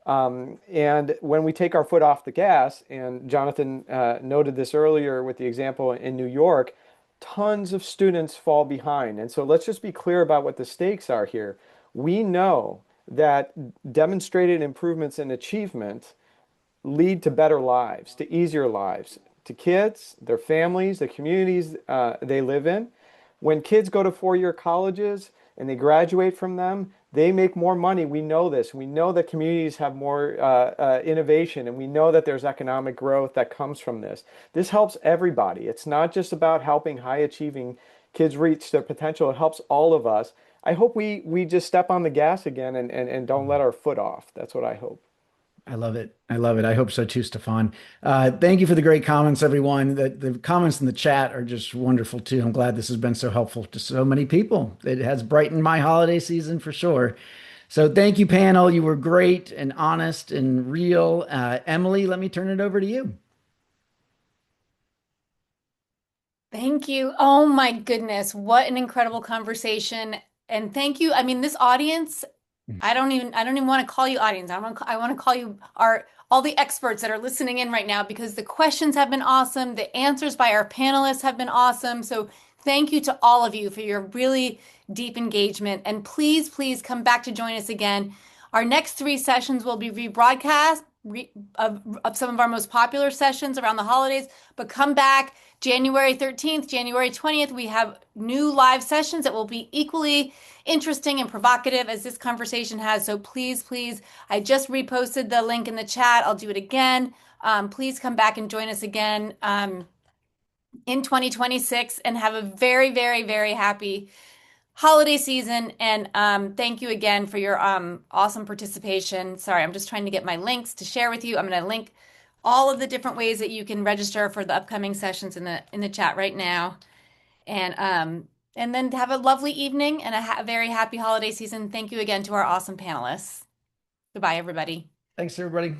And when we take our foot off the gas, and Jonathan noted this earlier with the example in New York, tons of students fall behind. And so let's just be clear about what the stakes are here. We know that demonstrated improvements in achievement lead to better lives, to easier lives, to kids, their families, the communities they live in. When kids go to four-year colleges and they graduate from them, they make more money. We know this. We know that communities have more innovation, and we know that there's economic growth that comes from this. This helps everybody. It's not just about helping high-achieving kids reach their potential. It helps all of us. I hope we just step on the gas again and don't let our foot off. That's what I hope. I love it. I love it. I hope so too, Stefan. Thank you for the great comments, everyone. The comments in the chat are just wonderful too. I'm glad this has been so helpful to so many people. It has brightened my holiday season for sure. So thank you, panel. You were great and honest and real. Emily, let me turn it over to you. Thank you. Oh my goodness, what an incredible conversation. And thank you. I mean, this audience, I don't even want to call you audience. I want to call you all the experts that are listening in right now, because the questions have been awesome. The answers by our panelists have been awesome. So thank you to all of you for your really deep engagement. And please, please come back to join us again. Our next 3 sessions will be rebroadcast of some of our most popular sessions around the holidays, but come back January 13th, January 20th. We have new live sessions that will be equally interesting and provocative as this conversation has. So please, please, I just reposted the link in the chat. I'll do it again. Please come back and join us again in 2026 and have a very, very, very happy holiday season. And thank you again for your awesome participation. Sorry, I'm just trying to get my links to share with you. I'm going to link all of the different ways that you can register for the upcoming sessions in the chat right now. And then have a lovely evening and a very happy holiday season. Thank you again to our awesome panelists. Goodbye, everybody. Thanks, everybody.